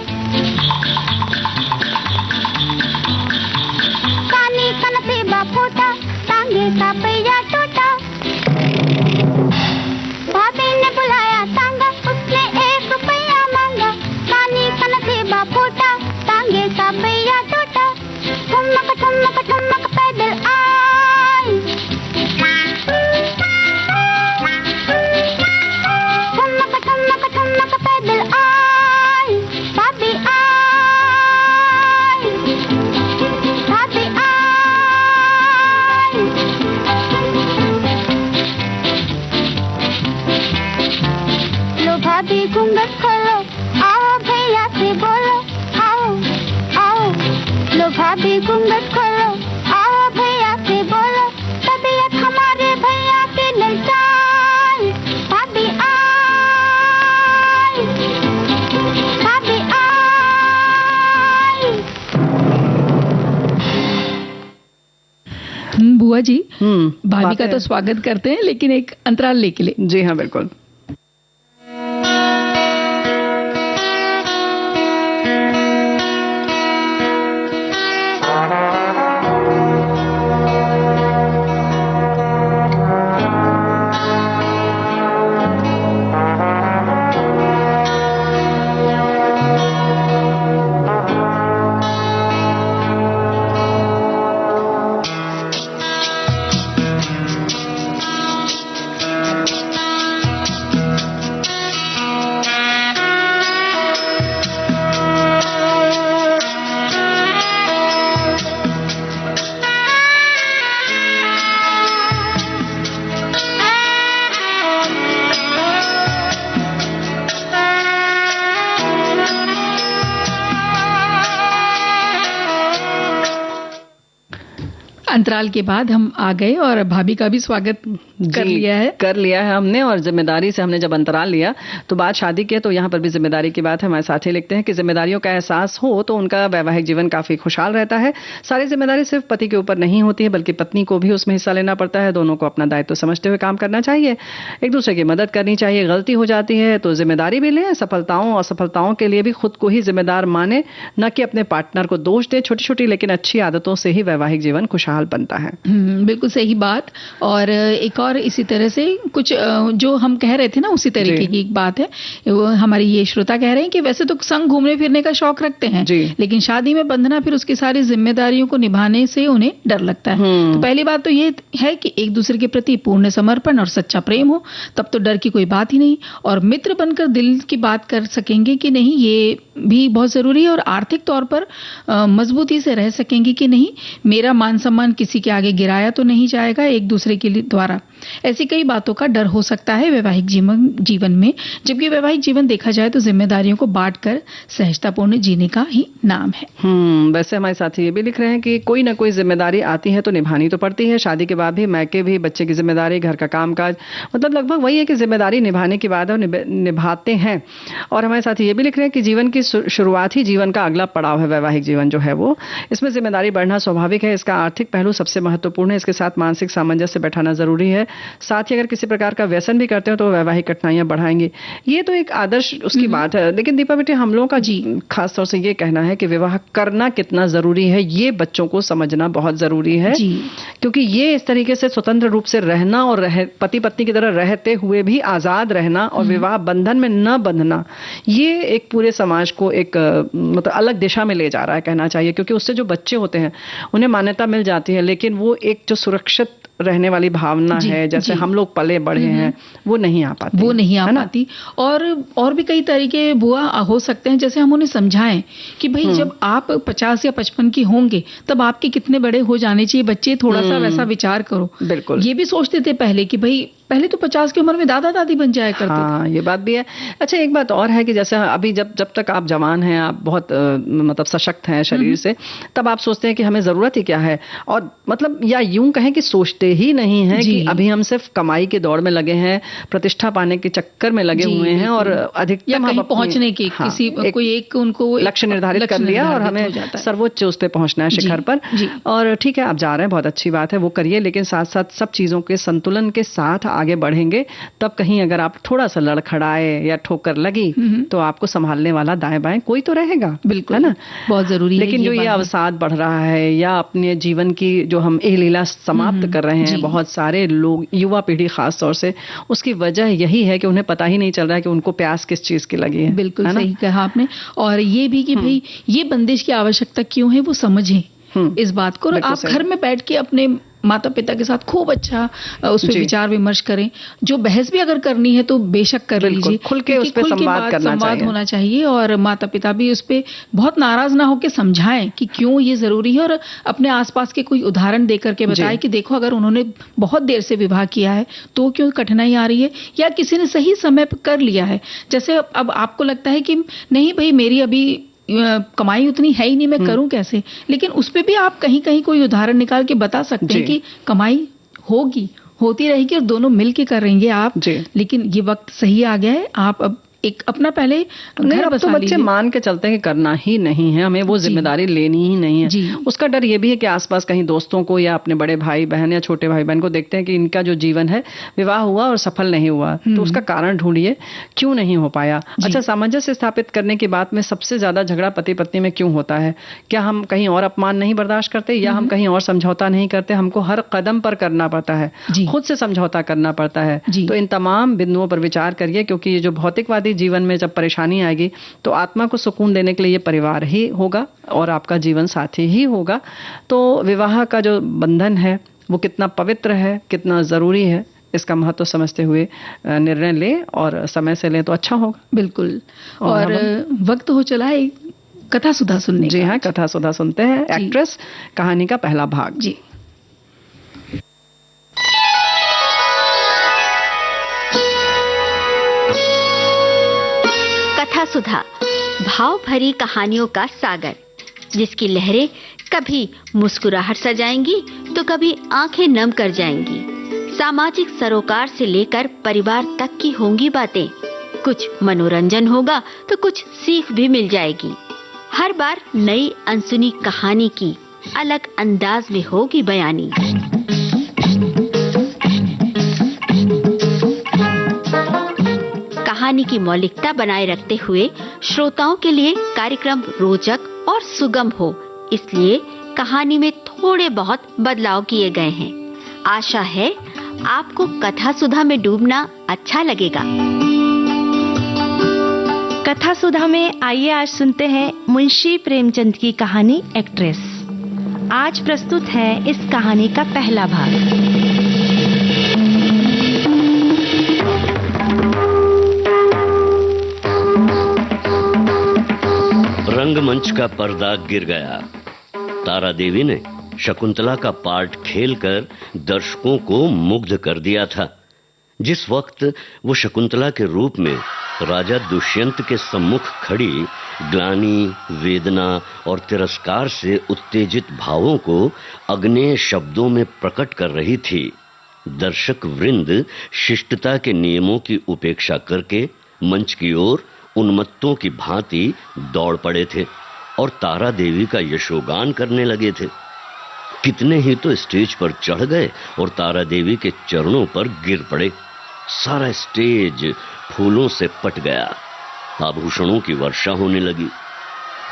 कानी का नसीबा फूटा, तांगे का पहिया टूटा। भाभी ने बुलाया तांगा, उसने 1 रुपया मांगा। कानी का नसीबा फूटा, तांगे का पहिया टूटा। ठुमक ठुमक ठुमक पैदल आई। ठुमक ठुमक ठुमक पैदल आई। भाभी आई, भाभी आई। लो भाभी घूंघट खोलो, आओ भैया से बोलो। आओ आओ, लो भाभी घूंघट खोलो, आओ भैया से बोलो। तबीयत हमारे भैया की ललचाई। भाभी आई, भाभी आई। बुआ जी, भाभी बात का है। तो स्वागत करते हैं, लेकिन एक अंतराल लेके ले। जी हाँ, बिल्कुल। अंतराल के बाद हम आ गए और भाभी का भी स्वागत कर लिया है हमने। और जिम्मेदारी से हमने जब अंतराल लिया तो बात शादी की है, तो यहाँ पर भी जिम्मेदारी की बात है। हमारे साथी लिखते हैं कि जिम्मेदारियों का एहसास हो तो उनका वैवाहिक जीवन काफी खुशहाल रहता है। सारी जिम्मेदारी सिर्फ पति के ऊपर नहीं होती है, बल्कि पत्नी को भी उसमें हिस्सा लेना पड़ता है। दोनों को अपना दायित्व समझते हुए काम करना चाहिए, एक दूसरे की मदद करनी चाहिए। गलती हो जाती है तो जिम्मेदारी भी लें। सफलताओं और असफलताओं के लिए भी खुद को ही जिम्मेदार माने, न कि अपने पार्टनर को दोष दे। छोटी छोटी लेकिन अच्छी आदतों से ही वैवाहिक जीवन खुशहाल बनता है। बिल्कुल सही बात। और एक और इसी तरह से कुछ जो हम कह रहे थे ना, उसी तरीके की एक बात है। वो हमारे ये श्रोता कह रहे हैं कि वैसे तो संग घूमने फिरने का शौक रखते हैं, लेकिन शादी में बंधना, फिर उसकी सारी जिम्मेदारियों को निभाने से उन्हें डर लगता है। तो पहली बात तो ये है कि एक दूसरे के प्रति पूर्ण समर्पण और सच्चा प्रेम हो, तब तो डर की कोई बात ही नहीं। और मित्र बनकर दिल की बात कर सकेंगे कि नहीं, ये भी बहुत जरूरी है। और आर्थिक तौर पर मजबूती से रह सकेंगे कि नहीं, मेरा मान सम्मान किसी के आगे गिराया तो नहीं जाएगा एक दूसरे के द्वारा। ऐसी कई बातों का डर हो सकता है वैवाहिक जीवन में, जबकि वैवाहिक जीवन देखा जाए तो जिम्मेदारियों को बांटकर सहजतापूर्ण जीने का ही नाम है। वैसे हमारे साथी ये भी लिख रहे हैं कि कोई ना कोई जिम्मेदारी आती है तो निभानी तो पड़ती है। शादी के बाद भी मैके भी, बच्चे की जिम्मेदारी, घर का कामकाज, मतलब लगभग वही है कि जिम्मेदारी निभाने की बात है, निभाते हैं। और हमारे साथी ये भी लिख रहे हैं कि जीवन की शुरुआत ही जीवन का अगला पड़ाव है। वैवाहिक जीवन जो है वो, इसमें जिम्मेदारी बढ़ना स्वाभाविक है। इसका आर्थिक पहलू सबसे महत्वपूर्ण है। इसके साथ मानसिक सामंजस्य बैठाना जरूरी है। साथ ही अगर किसी प्रकार का व्यसन भी करते हो तो वैवाहिक कठिनाइयां बढ़ाएंगी। ये तो एक आदर्श उसकी बात है। लेकिन दीपा बेटी, हम लोगों का खास तौर से ये कहना है कि विवाह करना कितना जरूरी है, ये बच्चों को समझना बहुत जरूरी है। क्योंकि ये इस तरीके से स्वतंत्र रूप से रहना और पति पत्नी की तरह रहते हुए भी आजाद रहना और विवाह बंधन में न बंधना, ये एक पूरे समाज को एक मतलब अलग दिशा में ले जा रहा है, कहना चाहिए। क्योंकि उससे जो बच्चे होते हैं उन्हें मान्यता मिल जाती है, लेकिन वो एक जो सुरक्षित रहने वाली भावना है, जैसे हम लोग पले बढ़े हैं, वो नहीं आ पाती, वो नहीं आ पाती। और भी कई तरीके बुआ हो सकते हैं, जैसे हम उन्हें समझाएं कि भाई जब आप 50 या 55 की होंगे तब आपके कितने बड़े हो जाने चाहिए बच्चे, थोड़ा सा वैसा विचार करो। बिल्कुल, ये भी सोचते थे पहले कि भाई पहले तो 50 की उम्र में दादा दादी बन जाया करते थे। ये बात भी है। अच्छा, एक बात और है कि जैसे अभी जब तक आप जवान हैं, आप बहुत मतलब सशक्त हैं शरीर से, तब आप सोचते हैं कि हमें जरूरत ही क्या है, और मतलब या यूं कहें कि सोचते ही नहीं है कि अभी हम सिर्फ कमाई के दौड़ में लगे हैं, प्रतिष्ठा पाने के चक्कर में लगे हुए हैं, और अधिकतम हम पहुंचने के किसी कोई एक उनको लक्ष्य निर्धारित कर लिया और हमें सर्वोच्च उस पे पहुंचना है, शिखर पर। और ठीक है, आप जा रहे हैं, बहुत अच्छी बात है, वो करिए, लेकिन साथ साथ सब चीजों के संतुलन के साथ आगे बढ़ेंगे, तब कहीं अगर आप थोड़ा सा लड़खड़ाए या ठोकर लगी तो आपको संभालने वाला दाएं बाएं कोई तो रहेगा। बिल्कुल, है ना, बहुत जरूरी है। लेकिन जो ये अवसाद बढ़ रहा है या अपने जीवन की जो हम ए लीला समाप्त कर रहे हैं, बहुत सारे लोग, युवा पीढ़ी खास तौर से, उसकी वजह यही है कि उन्हें पता ही नहीं चल रहा है कि उनको प्यास किस चीज की लगी है। बिल्कुल सही कहा आपने। और ये भी कि भाई ये बंदिश की आवश्यकता क्यों है, वो समझें इस बात को। आप घर में बैठ के अपने माता पिता के साथ खूब अच्छा उस पर विचार विमर्श करें, जो बहस भी अगर करनी है तो बेशक कर लीजिए, खुल के उस पे संवाद होना चाहिए, और माता पिता भी उस पे बहुत नाराज ना होकर समझाएं कि क्यों ये जरूरी है, और अपने आसपास के कोई उदाहरण देकर के बताएं कि देखो अगर उन्होंने बहुत देर से विवाह किया है तो क्यों कठिनाई आ रही है, या किसी ने सही समय पर कर लिया है। जैसे अब आपको लगता है कि नहीं भाई मेरी अभी कमाई उतनी है ही नहीं, मैं करूं कैसे, लेकिन उस पे भी आप कहीं कहीं कोई उदाहरण निकाल के बता सकते हैं कि कमाई होती रहेगी और दोनों मिलके करेंगे आप, लेकिन ये वक्त सही आ गया है, आप अब एक अपना पहले घर बसा तो बच्चे मान के चलते हैं कि करना ही नहीं है, हमें वो जिम्मेदारी लेनी ही नहीं है। उसका डर ये भी है कि आसपास कहीं दोस्तों को या अपने बड़े भाई बहन या छोटे भाई बहन को देखते हैं कि इनका जो जीवन है, विवाह हुआ और सफल नहीं हुआ, तो उसका कारण ढूंढिए, क्यों नहीं हो पाया। अच्छा, सामंजस्य स्थापित करने की बात में सबसे ज्यादा झगड़ा पति पत्नी में क्यों होता है? क्या हम कहीं और अपमान नहीं बर्दाश्त करते, या हम कहीं और समझौता नहीं करते? हमको हर कदम पर करना पड़ता है, खुद से समझौता करना पड़ता है। तो इन तमाम बिंदुओं पर विचार करिए, क्योंकि ये जो भौतिकवादी जीवन में जब परेशानी आएगी तो आत्मा को सुकून देने के लिए ये परिवार ही होगा और आपका जीवन साथी ही होगा। तो विवाह का जो बंधन है वो कितना पवित्र है, कितना जरूरी है, इसका महत्व समझते हुए निर्णय लें और समय से लें तो अच्छा होगा। बिल्कुल। और वक्त हो चला है कथा सुधा सुनने। जी हाँ, कथा सुधा सुनते हैं, एक्ट्रेस कहानी का पहला भाग। जी। कथा सुधा, भाव भरी कहानियों का सागर, जिसकी लहरें कभी मुस्कुराहट सजाएंगी तो कभी आंखें नम कर जाएंगी। सामाजिक सरोकार से लेकर परिवार तक की होंगी बातें, कुछ मनोरंजन होगा तो कुछ सीख भी मिल जाएगी। हर बार नई अनसुनी कहानी की अलग अंदाज में होगी बयानी। कहानी की मौलिकता बनाए रखते हुए श्रोताओं के लिए कार्यक्रम रोचक और सुगम हो, इसलिए कहानी में थोड़े बहुत बदलाव किए गए हैं। आशा है आपको कथा सुधा में डूबना अच्छा लगेगा। कथा सुधा में आइए आज सुनते हैं मुंशी प्रेमचंद की कहानी एक्ट्रेस। आज प्रस्तुत है इस कहानी का पहला भाग। रंगमंच का पर्दा गिर गया। तारा देवी ने शकुंतला का पार्ट खेलकर दर्शकों को मुग्ध कर दिया था। जिस वक्त वो शकुंतला के रूप में राजा दुष्यंत के सम्मुख खड़ी ग्लानि, वेदना और तिरस्कार से उत्तेजित भावों को अग्नेय शब्दों में प्रकट कर रही थी, दर्शक वृंद शिष्टता के नियमों की उपेक्षा करके मंच की ओर उन्मत्तों की भांति दौड़ पड़े थे और तारा देवी का यशोगान करने लगे थे। कितने ही तो स्टेज पर चढ़ गए और तारा देवी के चरणों पर गिर पड़े। सारा स्टेज फूलों से पट गया, आभूषणों की वर्षा होने लगी।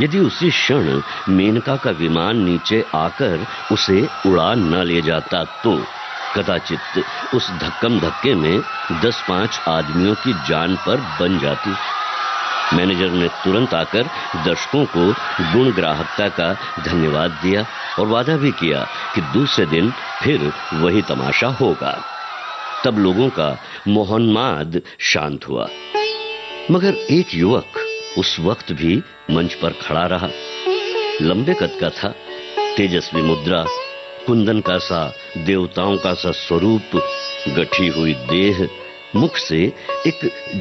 यदि उसी क्षण मेनका का विमान नीचे आकर उसे उड़ा न ले जाता तो कदाचित उस धक्कम धक्के में 10-5 आदमियों की जान पर बन जाती। मैनेजर ने तुरंत आकर दर्शकों को गुण ग्राहकता का धन्यवाद दिया और वादा भी किया कि दूसरे दिन फिर वही तमाशा होगा। तब लोगों का मोहनमाद शांत हुआ, मगर एक युवक उस वक्त भी मंच पर खड़ा रहा। लंबे कद का था, तेजस्वी मुद्रा, कुंदन का सा देवताओं का सा स्वरूप, गठी हुई देह, मुख से एक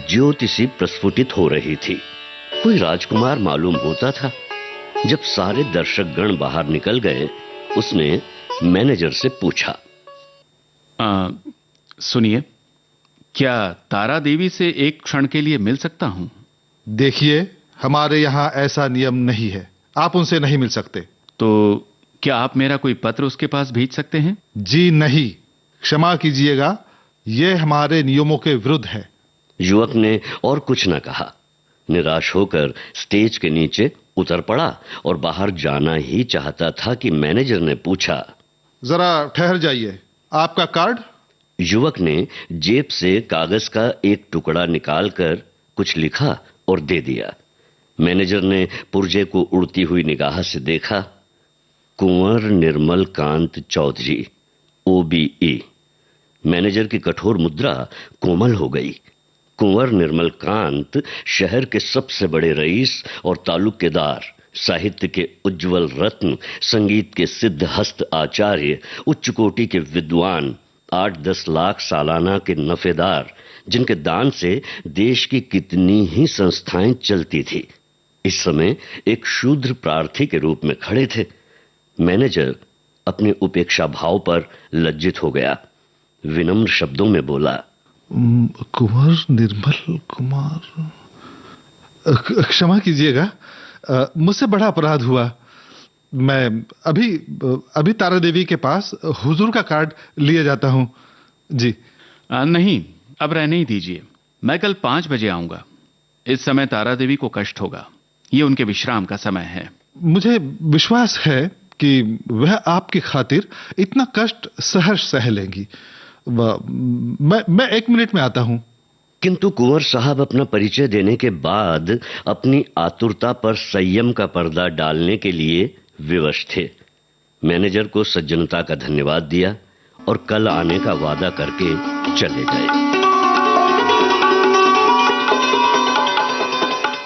ज्योति सी प्रस्फुटित हो रही थी। कोई राजकुमार मालूम होता था। जब सारे दर्शकगण बाहर निकल गए, उसने मैनेजर से पूछा, सुनिए, क्या तारा देवी से एक क्षण के लिए मिल सकता हूं? देखिए, हमारे यहां ऐसा नियम नहीं है, आप उनसे नहीं मिल सकते। तो क्या आप मेरा कोई पत्र उसके पास भेज सकते हैं? जी नहीं, क्षमा कीजिएगा, यह हमारे नियमों के विरुद्ध है। युवक ने और कुछ न कहा, निराश होकर स्टेज के नीचे उतर पड़ा और बाहर जाना ही चाहता था कि मैनेजर ने पूछा, जरा ठहर जाइए, आपका कार्ड? युवक ने जेब से कागज का एक टुकड़ा निकालकर कुछ लिखा और दे दिया। मैनेजर ने पुर्जे को उड़ती हुई निगाह से देखा। कुंवर निर्मल कांत चौधरी, OBE। मैनेजर की कठोर मुद्रा कोमल हो गई। कुंवर निर्मल कांत शहर के सबसे बड़े रईस और तालुकेदार, साहित्य के उज्जवल रत्न, संगीत के सिद्ध हस्त आचार्य, उच्च कोटि के विद्वान, 8-10 लाख सालाना के नफेदार, जिनके दान से देश की कितनी ही संस्थाएं चलती थी, इस समय एक शूद्र प्रार्थी के रूप में खड़े थे। मैनेजर अपने उपेक्षा भाव पर लज्जित हो गया। विनम्र शब्दों में बोला, कुंवर निर्मल कुमार, क्षमा कीजिएगा, मुझसे बड़ा अपराध हुआ। मैं अभी तारा देवी के पास हुजूर का कार्ड लिए जाता हूं। जी नहीं, अब रहने ही दीजिए, मैं कल 5 बजे आऊंगा। इस समय तारा देवी को कष्ट होगा, ये उनके विश्राम का समय है। मुझे विश्वास है कि वह आपकी खातिर इतना कष्ट सहर्ष सह लेंगी। मैं 1 मिनट में आता हूं। किंतु कुंवर साहब अपना परिचय देने के बाद अपनी आतुरता पर संयम का पर्दा डालने के लिए विवश थे। मैनेजर को सज्जनता का धन्यवाद दिया और कल आने का वादा करके चले गए।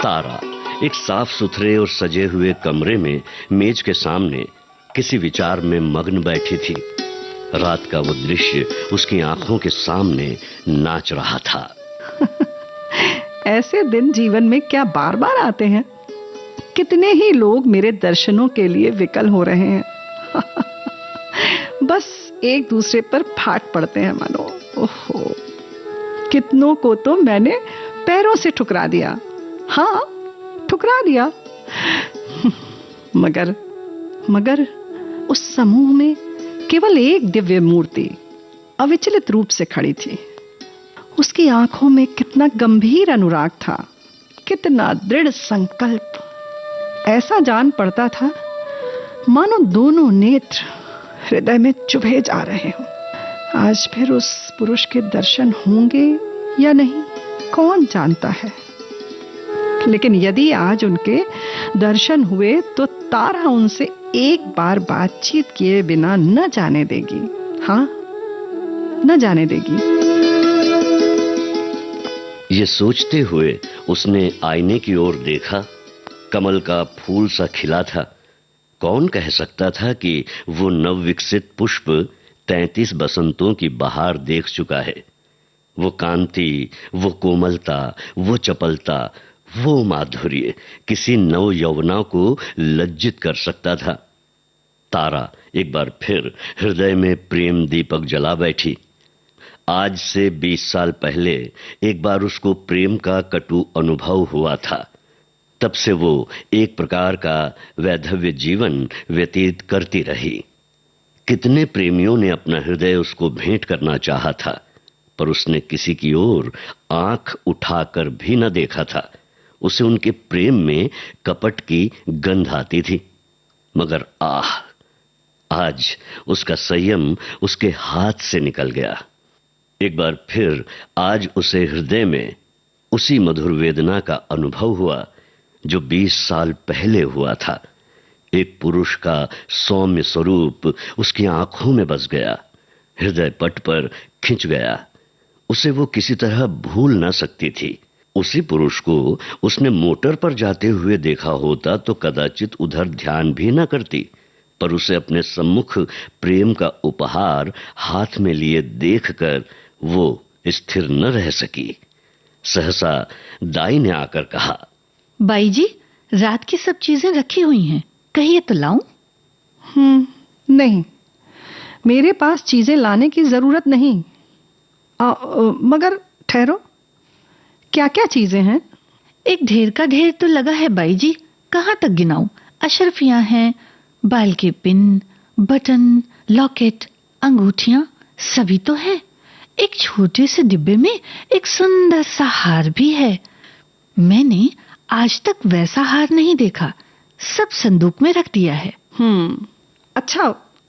तारा एक साफ सुथरे और सजे हुए कमरे में मेज के सामने किसी विचार में मग्न बैठी थी। रात का वो दृश्य उसकी आंखों के सामने नाच रहा था। ऐसे दिन जीवन में क्या बार बार आते हैं? कितने ही लोग मेरे दर्शनों के लिए विकल हो रहे हैं। बस एक दूसरे पर फाट पड़ते हैं मानो। ओहो, कितनों को तो मैंने पैरों से ठुकरा दिया। हाँ, ठुकरा दिया। मगर उस समूह में केवल एक दिव्य मूर्ति अविचलित रूप से खड़ी थी। उसकी आंखों में कितना गंभीर अनुराग था, कितना दृढ़ संकल्प। ऐसा जान पड़ता था मानो दोनों नेत्र हृदय में चुभे जा रहे हों। आज फिर उस पुरुष के दर्शन होंगे या नहीं, कौन जानता है। लेकिन यदि आज उनके दर्शन हुए तो तारा उनसे एक बार बातचीत किए बिना न जाने देगी। हाँ, न जाने देगी। ये सोचते हुए उसने आईने की ओर देखा। कमल का फूल सा खिला था। कौन कह सकता था कि वो नवविकसित पुष्प 33 बसंतों की बहार देख चुका है। वो कांति, वो कोमलता, वो चपलता, वो माधुर्य किसी नव यौवना को लज्जित कर सकता था। तारा एक बार फिर हृदय में प्रेम दीपक जला बैठी। आज से 20 साल पहले एक बार उसको प्रेम का कटु अनुभव हुआ था। तब से वो एक प्रकार का वैधव्य जीवन व्यतीत करती रही। कितने प्रेमियों ने अपना हृदय उसको भेंट करना चाहा था, पर उसने किसी की ओर आंख उठाकर भी न देखा था। उसे उनके प्रेम में कपट की गंध आती थी। मगर आज उसका संयम उसके हाथ से निकल गया। एक बार फिर आज उसे हृदय में उसी मधुर वेदना का अनुभव हुआ जो 20 साल पहले हुआ था। एक पुरुष का सौम्य स्वरूप उसकी आंखों में बस गया, हृदय पट पर खिंच गया। उसे वो किसी तरह भूल न सकती थी। उसी पुरुष को उसने मोटर पर जाते हुए देखा होता तो कदाचित उधर ध्यान भी न करती, पर उसे अपने सम्मुख प्रेम का उपहार हाथ में लिए देखकर वो स्थिर न रह सकी। सहसा दाई ने आकर कहा, बाई जी, रात की सब चीजें रखी हुई हैं, कहिए तो लाऊं? नहीं, मेरे पास चीजें लाने की जरूरत नहीं। मगर ठहरो, क्या क्या चीजें हैं? एक ढेर का ढेर तो लगा है बाई जी, कहाँ तक गिनाऊं? अशरफियां हैं, बाल के पिन, बटन, लॉकेट, अंगूठियां, सभी तो है। एक छोटे से डिब्बे में एक सुंदर सा हार भी है। मैंने आज तक वैसा हार नहीं देखा, सब संदूक में रख दिया है। अच्छा,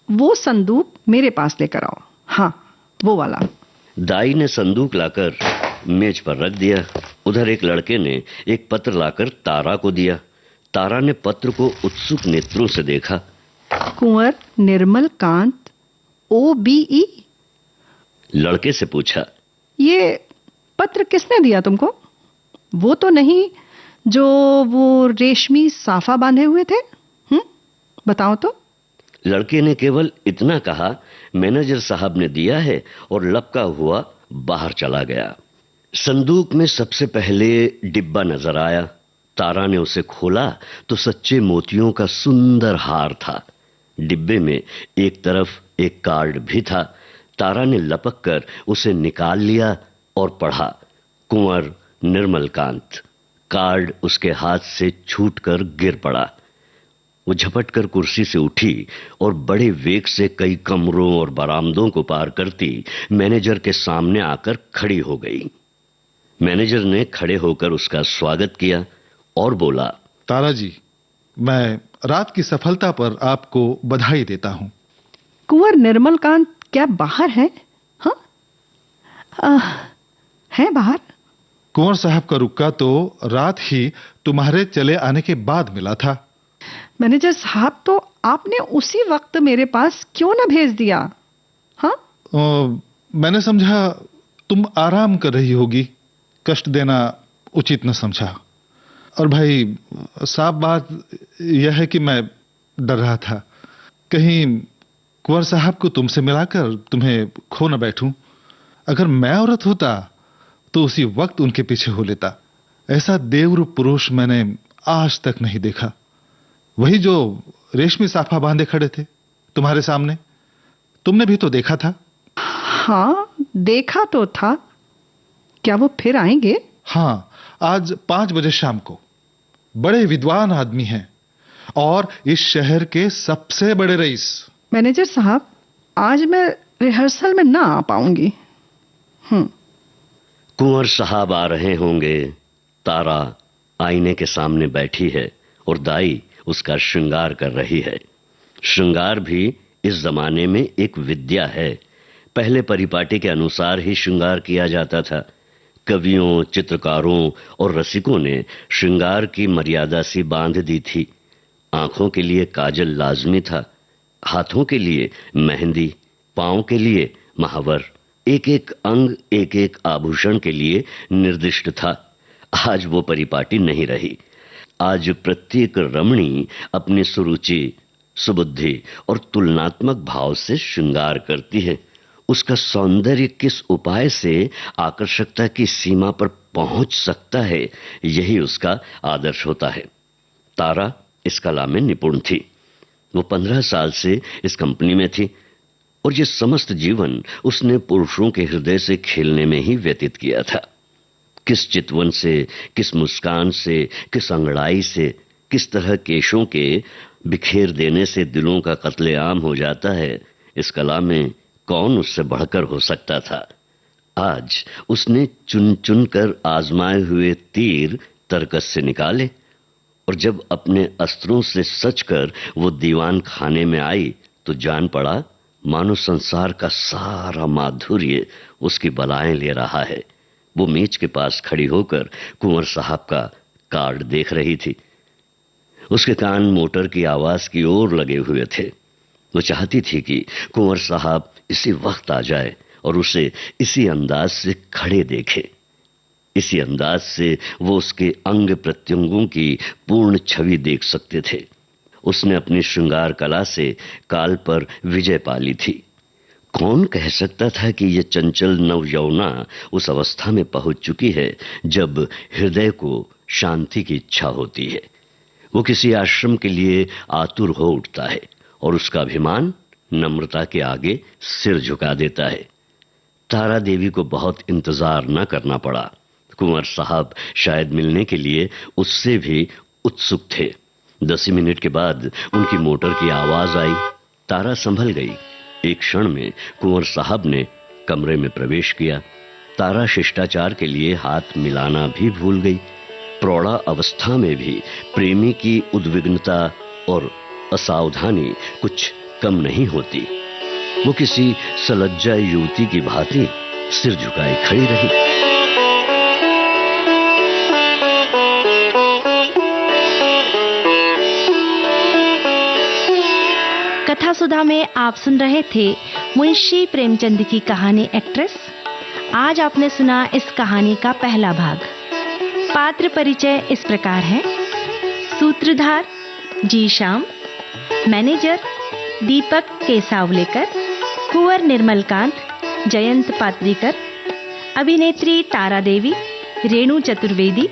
वो संदूक मेरे पास लेकर आओ। हाँ, वो वाला। दाई ने संदूक लाकर मेज पर रख दिया। उधर एक लड़के ने एक पत्र लाकर तारा को दिया। तारा ने पत्र को उत्सुक नेत्रों से देखा। कुंवर निर्मल कांत, OBE? लड़के से पूछा, ये पत्र किसने दिया तुमको? वो तो नहीं जो वो रेशमी साफा बांधे हुए थे? बताओ तो। लड़के ने केवल इतना कहा, मैनेजर साहब ने दिया है, और लपका हुआ बाहर चला गया। संदूक में सबसे पहले डिब्बा नजर आया। तारा ने उसे खोला तो सच्चे मोतियों का सुंदर हार था। डिब्बे में एक तरफ एक कार्ड भी था। तारा ने लपक कर उसे निकाल लिया और पढ़ा, कुंवर निर्मलकांत। कार्ड उसके हाथ से छूटकर गिर पड़ा। वो झपटकर कुर्सी से उठी और बड़े वेग से कई कमरों और बरामदों को पार करती मैनेजर के सामने आकर खड़ी हो गई। मैनेजर ने खड़े होकर उसका स्वागत किया और बोला, तारा जी, मैं रात की सफलता पर आपको बधाई देता हूं। कुंवर निर्मलकांत क्या बाहर है? है बाहर? कुंवर साहब का रुक्का तो रात ही तुम्हारे चले आने के बाद मिला था। मैनेजर साहब, तो आपने उसी वक्त मेरे पास क्यों न भेज दिया? मैंने समझा तुम आराम कर रही होगी, कष्ट देना उचित न समझा। और भाई, साफ बात यह है कि मैं डर रहा था कहीं कुंवर साहब को तुमसे मिलाकर तुम्हें खो न बैठूं। अगर मैं औरत होता तो उसी वक्त उनके पीछे हो लेता। ऐसा देवरूप पुरुष मैंने आज तक नहीं देखा। वही जो रेशमी साफा बांधे खड़े थे तुम्हारे सामने, तुमने भी तो देखा था। हाँ, देखा तो था। क्या वो फिर आएंगे? हाँ, आज 5 बजे शाम को। बड़े विद्वान आदमी हैं और इस शहर के सबसे बड़े रईस। मैनेजर साहब, आज मैं रिहर्सल में ना आ पाऊंगी। कुंवर साहब आ रहे होंगे। तारा आईने के सामने बैठी है और दाई उसका श्रृंगार कर रही है। श्रृंगार भी इस जमाने में एक विद्या है। पहले परिपाटी के अनुसार ही श्रृंगार किया जाता था। कवियों, चित्रकारों और रसिकों ने श्रृंगार की मर्यादा सी बांध दी थी। आंखों के लिए काजल लाजमी था, हाथों के लिए मेहंदी, पांव के लिए महावर, एक एक अंग एक एक आभूषण के लिए निर्दिष्ट था। आज वो परिपाटी नहीं रही। आज प्रत्येक रमणी अपनी सुरुचि, सुबुद्धि और तुलनात्मक भाव से श्रृंगार करती है। उसका सौंदर्य किस उपाय से आकर्षकता की सीमा पर पहुंच सकता है, यही उसका आदर्श होता है। तारा इस कला में निपुण थी। वो 15 साल से इस कंपनी में थी और ये समस्त जीवन उसने पुरुषों के हृदय से खेलने में ही व्यतीत किया था। किस चितवन से, किस मुस्कान से, किस अंगड़ाई से, किस तरह केशों के बिखेर देने से दिलों का कत्लेआम हो जाता है, इस कला में कौन उससे बढ़कर हो सकता था। आज उसने चुन चुन कर आजमाए हुए तीर तरकस से निकाले और जब अपने अस्त्रों से सचकर वो दीवान खाने में आई तो जान पड़ा मानो संसार का सारा माधुर्य उसकी बलाएं ले रहा है। वो मेज के पास खड़ी होकर कुंवर साहब का कार्ड देख रही थी। उसके कान मोटर की आवाज की ओर लगे हुए थे। वो चाहती थी कि कुंवर साहब इसी वक्त आ जाए और उसे इसी अंदाज से खड़े देखे। इसी अंदाज से वो उसके अंग प्रत्यंगों की पूर्ण छवि देख सकते थे। उसने अपनी श्रृंगार कला से काल पर विजय पा ली थी। कौन कह सकता था कि ये चंचल नवयौवना उस अवस्था में पहुंच चुकी है जब हृदय को शांति की इच्छा होती है। वो किसी आश्रम के लिए आतुर हो उठता है और उसका अभिमान नम्रता के आगे सिर झुका देता है। तारा देवी को बहुत इंतजार न करना पड़ा। कुंवर साहब शायद मिलने के लिए उससे भी उत्सुक थे। 10 मिनट के बाद उनकी मोटर की आवाज आई। तारा संभल गई। एक क्षण में कुंवर साहब ने कमरे में प्रवेश किया। तारा शिष्टाचार के लिए हाथ मिलाना भी भूल गई। प्रौढ़ा अवस्था में भी प्रेमी की उद्विग्नता और असावधानी कुछ कम नहीं होती। वो किसी सलज्जा युवती की भांति सिर झुकाए खड़ी रही। कथा सुधा में आप सुन रहे थे मुंशी प्रेमचंद की कहानी एक्ट्रेस। आज आपने सुना इस कहानी का पहला भाग। पात्र परिचय इस प्रकार है। सूत्रधार जी श्याम, मैनेजर दीपक केसावलेकर, कुंवर निर्मलकांत, जयंत पात्रीकर, अभिनेत्री तारा देवी, रेणु चतुर्वेदी,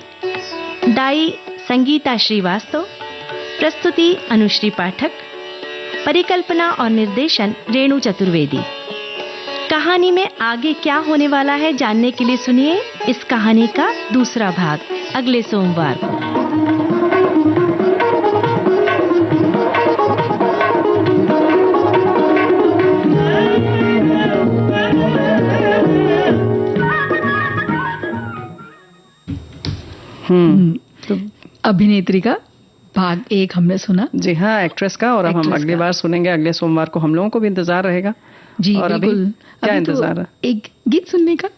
दाई संगीता श्रीवास्तव, प्रस्तुति अनुश्री पाठक, परिकल्पना और निर्देशन रेणु चतुर्वेदी। कहानी में आगे क्या होने वाला है जानने के लिए सुनिए इस कहानी का दूसरा भाग अगले सोमवार को। तो अभिनेत्री का भाग 1 हमने सुना। जी हाँ, एक्ट्रेस का। और अब हम अगली बार सुनेंगे। अगले सोमवार को हम लोगों को भी इंतजार रहेगा। जी और अभी क्या इंतजार है? एक गीत सुनने का।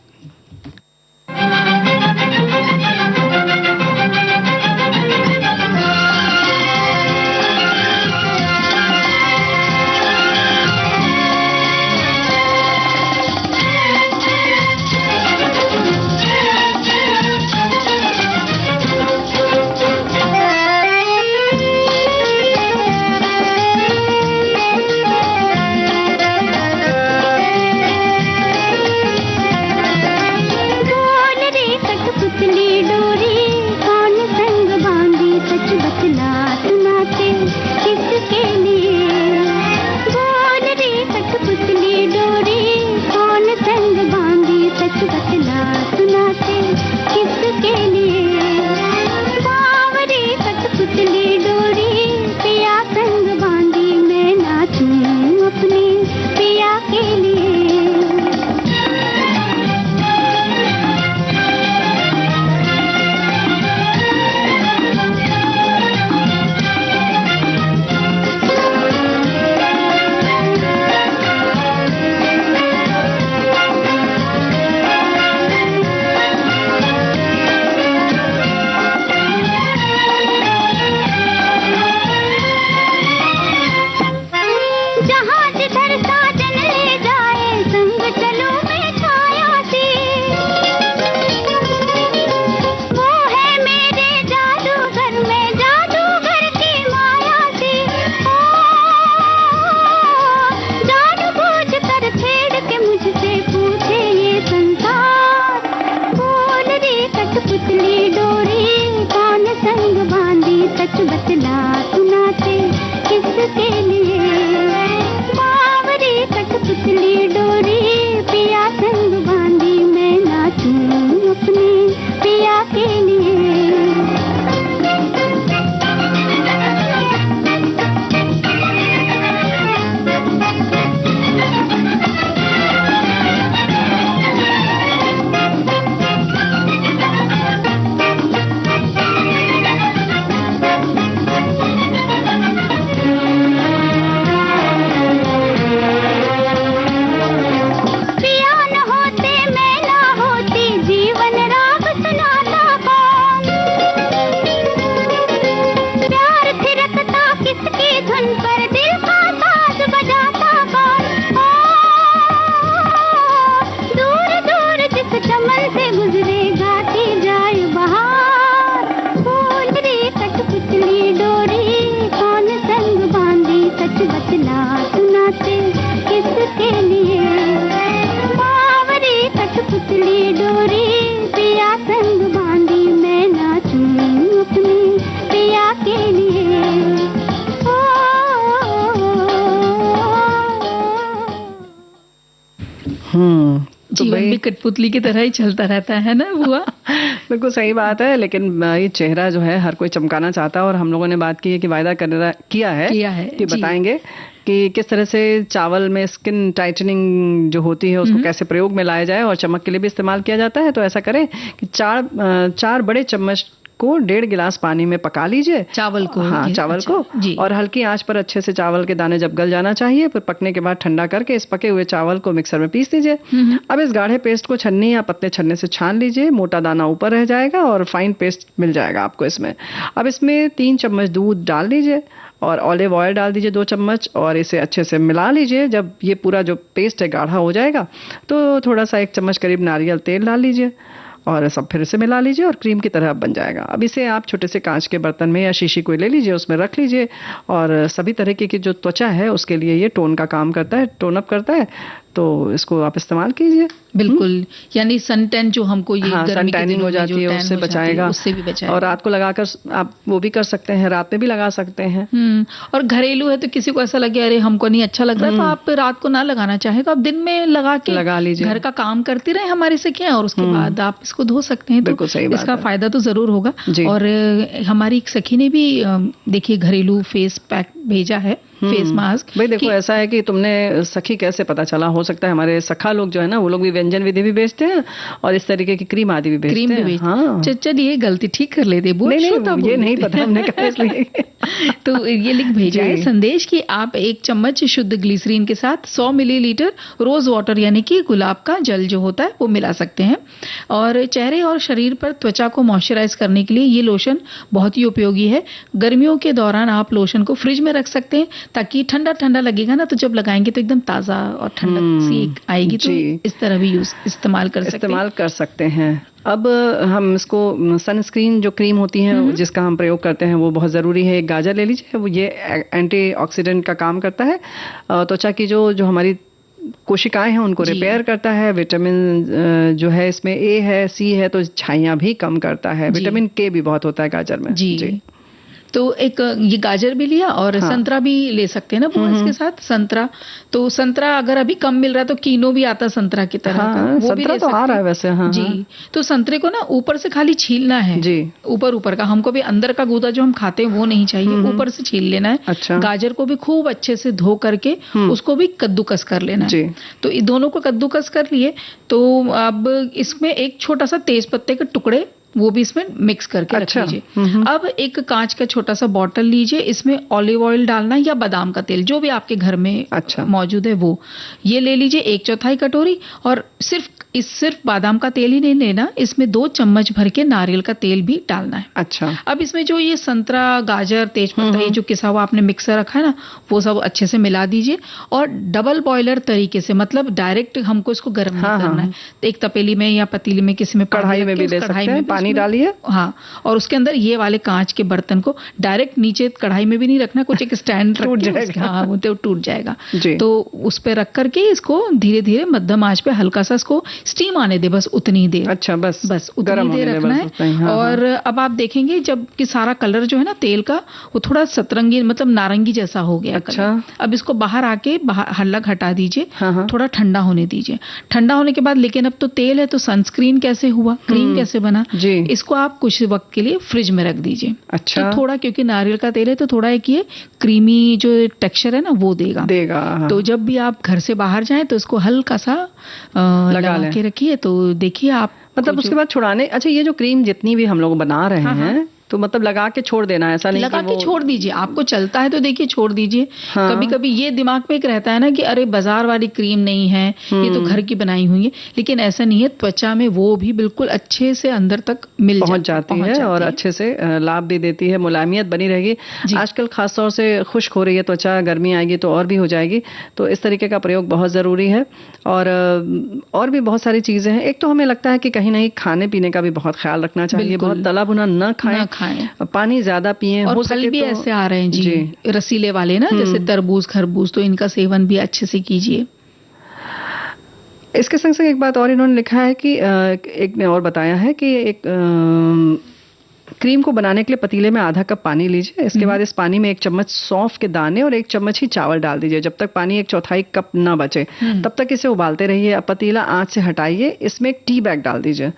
कठपुतली की तरह ही चलता रहता है ना बुआ। बिल्कुल सही बात है, लेकिन ये चेहरा जो है हर कोई चमकाना चाहता है, और हम लोगों ने बात की है कि वायदा किया है कि बताएंगे कि किस तरह से चावल में स्किन टाइटनिंग जो होती है उसको कैसे प्रयोग में लाया जाए और चमक के लिए भी इस्तेमाल किया जाता है। तो ऐसा करें कि 4 बड़े चम्मच को 1.5 गिलास पानी में पका लीजिए चावल को। हाँ, चावल को, और हल्की आंच पर अच्छे से चावल के दाने जब गल जाना चाहिए, फिर पकने के बाद ठंडा करके इस पके हुए चावल को मिक्सर में पीस लीजिए। अब इस गाढ़े पेस्ट को छन्नी या पतले छन्ने से छान लीजिए, मोटा दाना ऊपर रह जाएगा और फाइन पेस्ट मिल जाएगा आपको इसमें। अब इसमें 3 चम्मच दूध डाल दीजिए और ऑलिव ऑयल डाल दीजिए 2 चम्मच, और इसे अच्छे से मिला लीजिए। जब ये पूरा जो पेस्ट है गाढ़ा हो जाएगा तो थोड़ा सा 1 चम्मच करीब नारियल तेल डाल लीजिए और सब फिर से मिला लीजिए और क्रीम की तरह बन जाएगा। अब इसे आप छोटे से कांच के बर्तन में या शीशी कोई ले लीजिए, उसमें रख लीजिए, और सभी तरह की जो त्वचा है उसके लिए ये टोन का काम करता है, टोन अप करता है, तो इसको आप इस्तेमाल कीजिए। बिल्कुल, यानी सन टैन जो हमको ये गर्मी के दिनों हो जाती है उससे बचाएगा, उससे भी बचाएगा। और रात को लगाकर आप वो भी कर सकते हैं, रात में भी लगा सकते हैं। और घरेलू है तो किसी को ऐसा लगे अरे हमको नहीं अच्छा लग रहा है, तो आप रात को ना लगाना चाहे तो आप दिन में लगा लीजिए, घर का काम करती रहे हमारे से क्या, और उसके बाद आप इसको धो सकते हैं। तो इसका फायदा तो जरूर होगा। और हमारी एक सखी ने भी देखिए घरेलू फेस पैक भेजा है, फेस मास्क। भाई देखो ऐसा है कि तुमने सखी कैसे पता चला, हो सकता है हमारे सखा लोग जो है ना वो लोग भी व्यंजन विधि भी बेचते हैं और इस तरीके की क्रीम आदि भी बेचते हैं। हाँ, चलिए गलती ठीक कर लेते। नहीं, ये नहीं पता हमने कहा इसलिए। तो ये लिख भेजा है संदेश कि आप 1 चम्मच शुद्ध ग्लिसरीन के साथ 100 मिलीलीटर रोज वाटर यानी कि गुलाब का जल जो होता है वो मिला सकते हैं, और चेहरे और शरीर पर त्वचा को मॉइस्चराइज करने के लिए ये लोशन बहुत ही उपयोगी है। गर्मियों के दौरान आप लोशन को फ्रिज में रख सकते हैं ताकि ठंडा ठंडा लगेगा ना, तो जब लगाएंगे तो एकदम ताजा और ठंडक सी आएगी। तो इस तरह भी इस्तेमाल कर सकते हैं। अब हम इसको सनस्क्रीन जो क्रीम होती है जिसका हम प्रयोग करते हैं वो बहुत ज़रूरी है। एक गाजर ले लीजिए, वो ये एंटीऑक्सीडेंट का काम करता है, त्वचा की जो हमारी कोशिकाएं हैं उनको रिपेयर करता है। विटामिन जो है इसमें ए है, सी है, तो छाइयाँ भी कम करता है। विटामिन के भी बहुत होता है गाजर में। जी। तो एक ये गाजर भी लिया और संतरा भी ले सकते हैं ना वो इसके साथ। संतरा अगर अभी कम मिल रहा है तो कीनो भी आता संतरा की तरह का, वो भी ले सकते हैं। आ रहा है वैसे। जी, तो संतरे को ना ऊपर से खाली छीलना है जी, ऊपर का। हमको भी अंदर का गूदा जो हम खाते हैं वो नहीं चाहिए, ऊपर से छील लेना है। अच्छा। गाजर को भी खूब अच्छे से धो करके उसको भी कद्दूकस कर लेना है। तो इन दोनों को कद्दूकस कर लिए, तो अब इसमें एक छोटा सा तेज पत्ते के टुकड़े वो भी इसमें मिक्स करके रख लीजिए। अब एक कांच का छोटा सा बॉटल लीजिए, इसमें ऑलिव ऑयल डालना या बादाम का तेल जो भी आपके घर में मौजूद है वो ये ले लीजिए 1/4 कटोरी। और सिर्फ बादाम का तेल ही नहीं लेना, इसमें 2 चम्मच भर के नारियल का तेल भी डालना है। अच्छा। अब इसमें जो ये संतरा, गाजर, तेजपत्ता ये जो किसा हुआ आपने मिक्सर रखा है ना, वो सब अच्छे से मिला दीजिए और डबल बॉयलर तरीके से, मतलब डायरेक्ट हमको इसको गर्म नहीं करना है। एक तपेली में या पतीली में, किसी में कढ़ाई में भी ले सकते हैं, पानी डालिए। हाँ, और उसके अंदर ये वाले कांच के बर्तन को डायरेक्ट नीचे कढ़ाई में भी नहीं रखना, कुछ एक स्टैंड टूट जाएगा। हाँ, वो तो टूट जाएगा। तो उस पे रख करके इसको धीरे धीरे मध्यम आंच पे हल्का सा इसको स्टीम आने दे, बस उतनी देर। अच्छा, बस उतनी देर रखना है। और अब आप देखेंगे जब कि सारा कलर जो है ना तेल का वो थोड़ा सतरंगी मतलब नारंगी जैसा हो गया। अच्छा। अब इसको बाहर आके हल्ला हटा दीजिए, थोड़ा ठंडा होने दीजिए। ठंडा होने के बाद, लेकिन अब तो तेल है तो सनस्क्रीन कैसे हुआ, क्रीम कैसे बना, इसको आप कुछ वक्त के लिए फ्रिज में रख दीजिए। अच्छा। तो थोड़ा, क्योंकि नारियल का तेल है तो थोड़ा एक ये क्रीमी जो टेक्सचर है ना वो देगा। तो जब भी आप घर से बाहर जाएं तो इसको हल्का सा लगा के रखिए, तो देखिए आप मतलब उसके बाद छुड़ाने। अच्छा, ये जो क्रीम जितनी भी हम लोग बना रहे हैं तो मतलब लगा के छोड़ देना है, ऐसा नहीं लगा के छोड़ दीजिए। आपको चलता है तो देखिए छोड़ दीजिए। कभी कभी ये दिमाग में एक रहता है ना कि अरे बाजार वाली क्रीम नहीं है, ये तो घर की बनाई हुई है, लेकिन ऐसा नहीं है। त्वचा में वो भी बिल्कुल अच्छे से अंदर तक पहुंच जाती है और अच्छे से लाभ भी देती है, मुलायमियत बनी रहेगी। आजकल खासतौर से खुश्क हो रही है त्वचा, गर्मी आएगी तो और भी हो जाएगी, तो इस तरीके का प्रयोग बहुत जरूरी है। और भी बहुत सारी चीजें हैं। एक तो हमें लगता है कि कहीं ना कहीं खाने पीने का भी बहुत ख्याल रखना चाहिए, बहुत तला भुना न खाएं, पानी ज्यादा पिएं। और फल भी ऐसे आ रहे हैं जी, रसीले वाले ना, जैसे तरबूज, खरबूज, तो इनका सेवन भी अच्छे से कीजिए। इसके संग संग एक बात और इन्होंने लिखा है कि एक ने और बताया है कि एक क्रीम को बनाने के लिए पतीले में आधा कप पानी लीजिए। इसके बाद इस पानी में 1 चम्मच सौंफ के दाने और 1 चम्मच ही चावल डाल दीजिए। जब तक पानी 1/4 कप ना बचे तब तक इसे उबालते रहिए। अब पतीला आंच से हटाइए, इसमें एक टी बैग डाल दीजिए।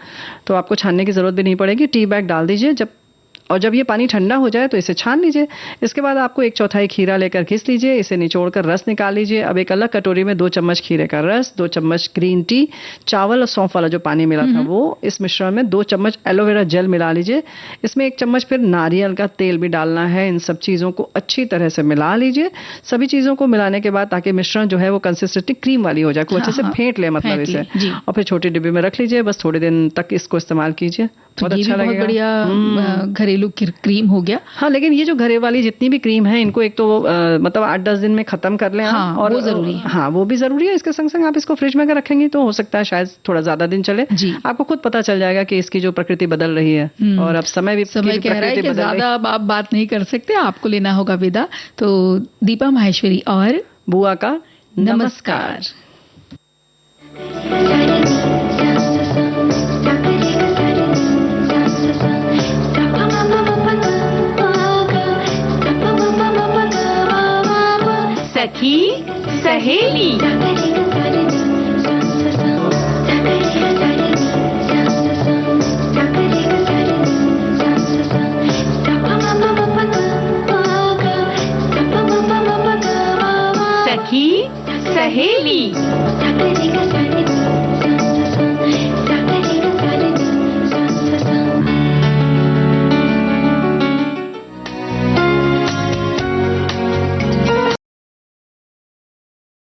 तो आपको छानने की जरूरत भी नहीं पड़ेगी। टी बैग डाल दीजिए। जब ये पानी ठंडा हो जाए तो इसे छान लीजिए। इसके बाद आपको 1/4 खीरा लेकर घिस लीजिए। इसे निचोड़कर रस निकाल लीजिए। अब एक अलग कटोरी में 2 चम्मच खीरे का रस, 2 चम्मच ग्रीन टी, चावल और सौंफ वाला जो पानी मिला था वो, इस मिश्रण में 2 चम्मच एलोवेरा जेल मिला लीजिए। इसमें 1 चम्मच फिर नारियल का तेल भी डालना है। इन सब चीज़ों को अच्छी तरह से मिला लीजिए। सभी चीज़ों को मिलाने के बाद ताकि मिश्रण जो है वो कंसिस्टेंसी क्रीम वाली हो जाए, को अच्छे से फेंट ले मतलब इसे, और फिर छोटी डिब्बी में रख लीजिए। बस थोड़े दिन तक इसको इस्तेमाल कीजिए। बहुत अच्छा लगेगा। बहुत बढ़िया घरेलू क्रीम हो गया। हाँ, लेकिन ये जो घरे वाली जितनी भी क्रीम है इनको एक तो मतलब 8-10 दिन में खत्म कर लें। हाँ, और वो जरूरी है। हाँ, वो भी जरूरी है। इसके संग संग आप इसको फ्रिज में अगर रखेंगे तो हो सकता है शायद थोड़ा ज्यादा दिन चले। आपको खुद पता चल जाएगा कि इसकी जो प्रकृति बदल रही है और अब समय कह रहा है कि ज्यादा अब आप बात नहीं कर सकते, आपको लेना होगा विदा। तो दीपा माहेश्वरी और बुआ का नमस्कार। सखी सहेली। सखी सहेली।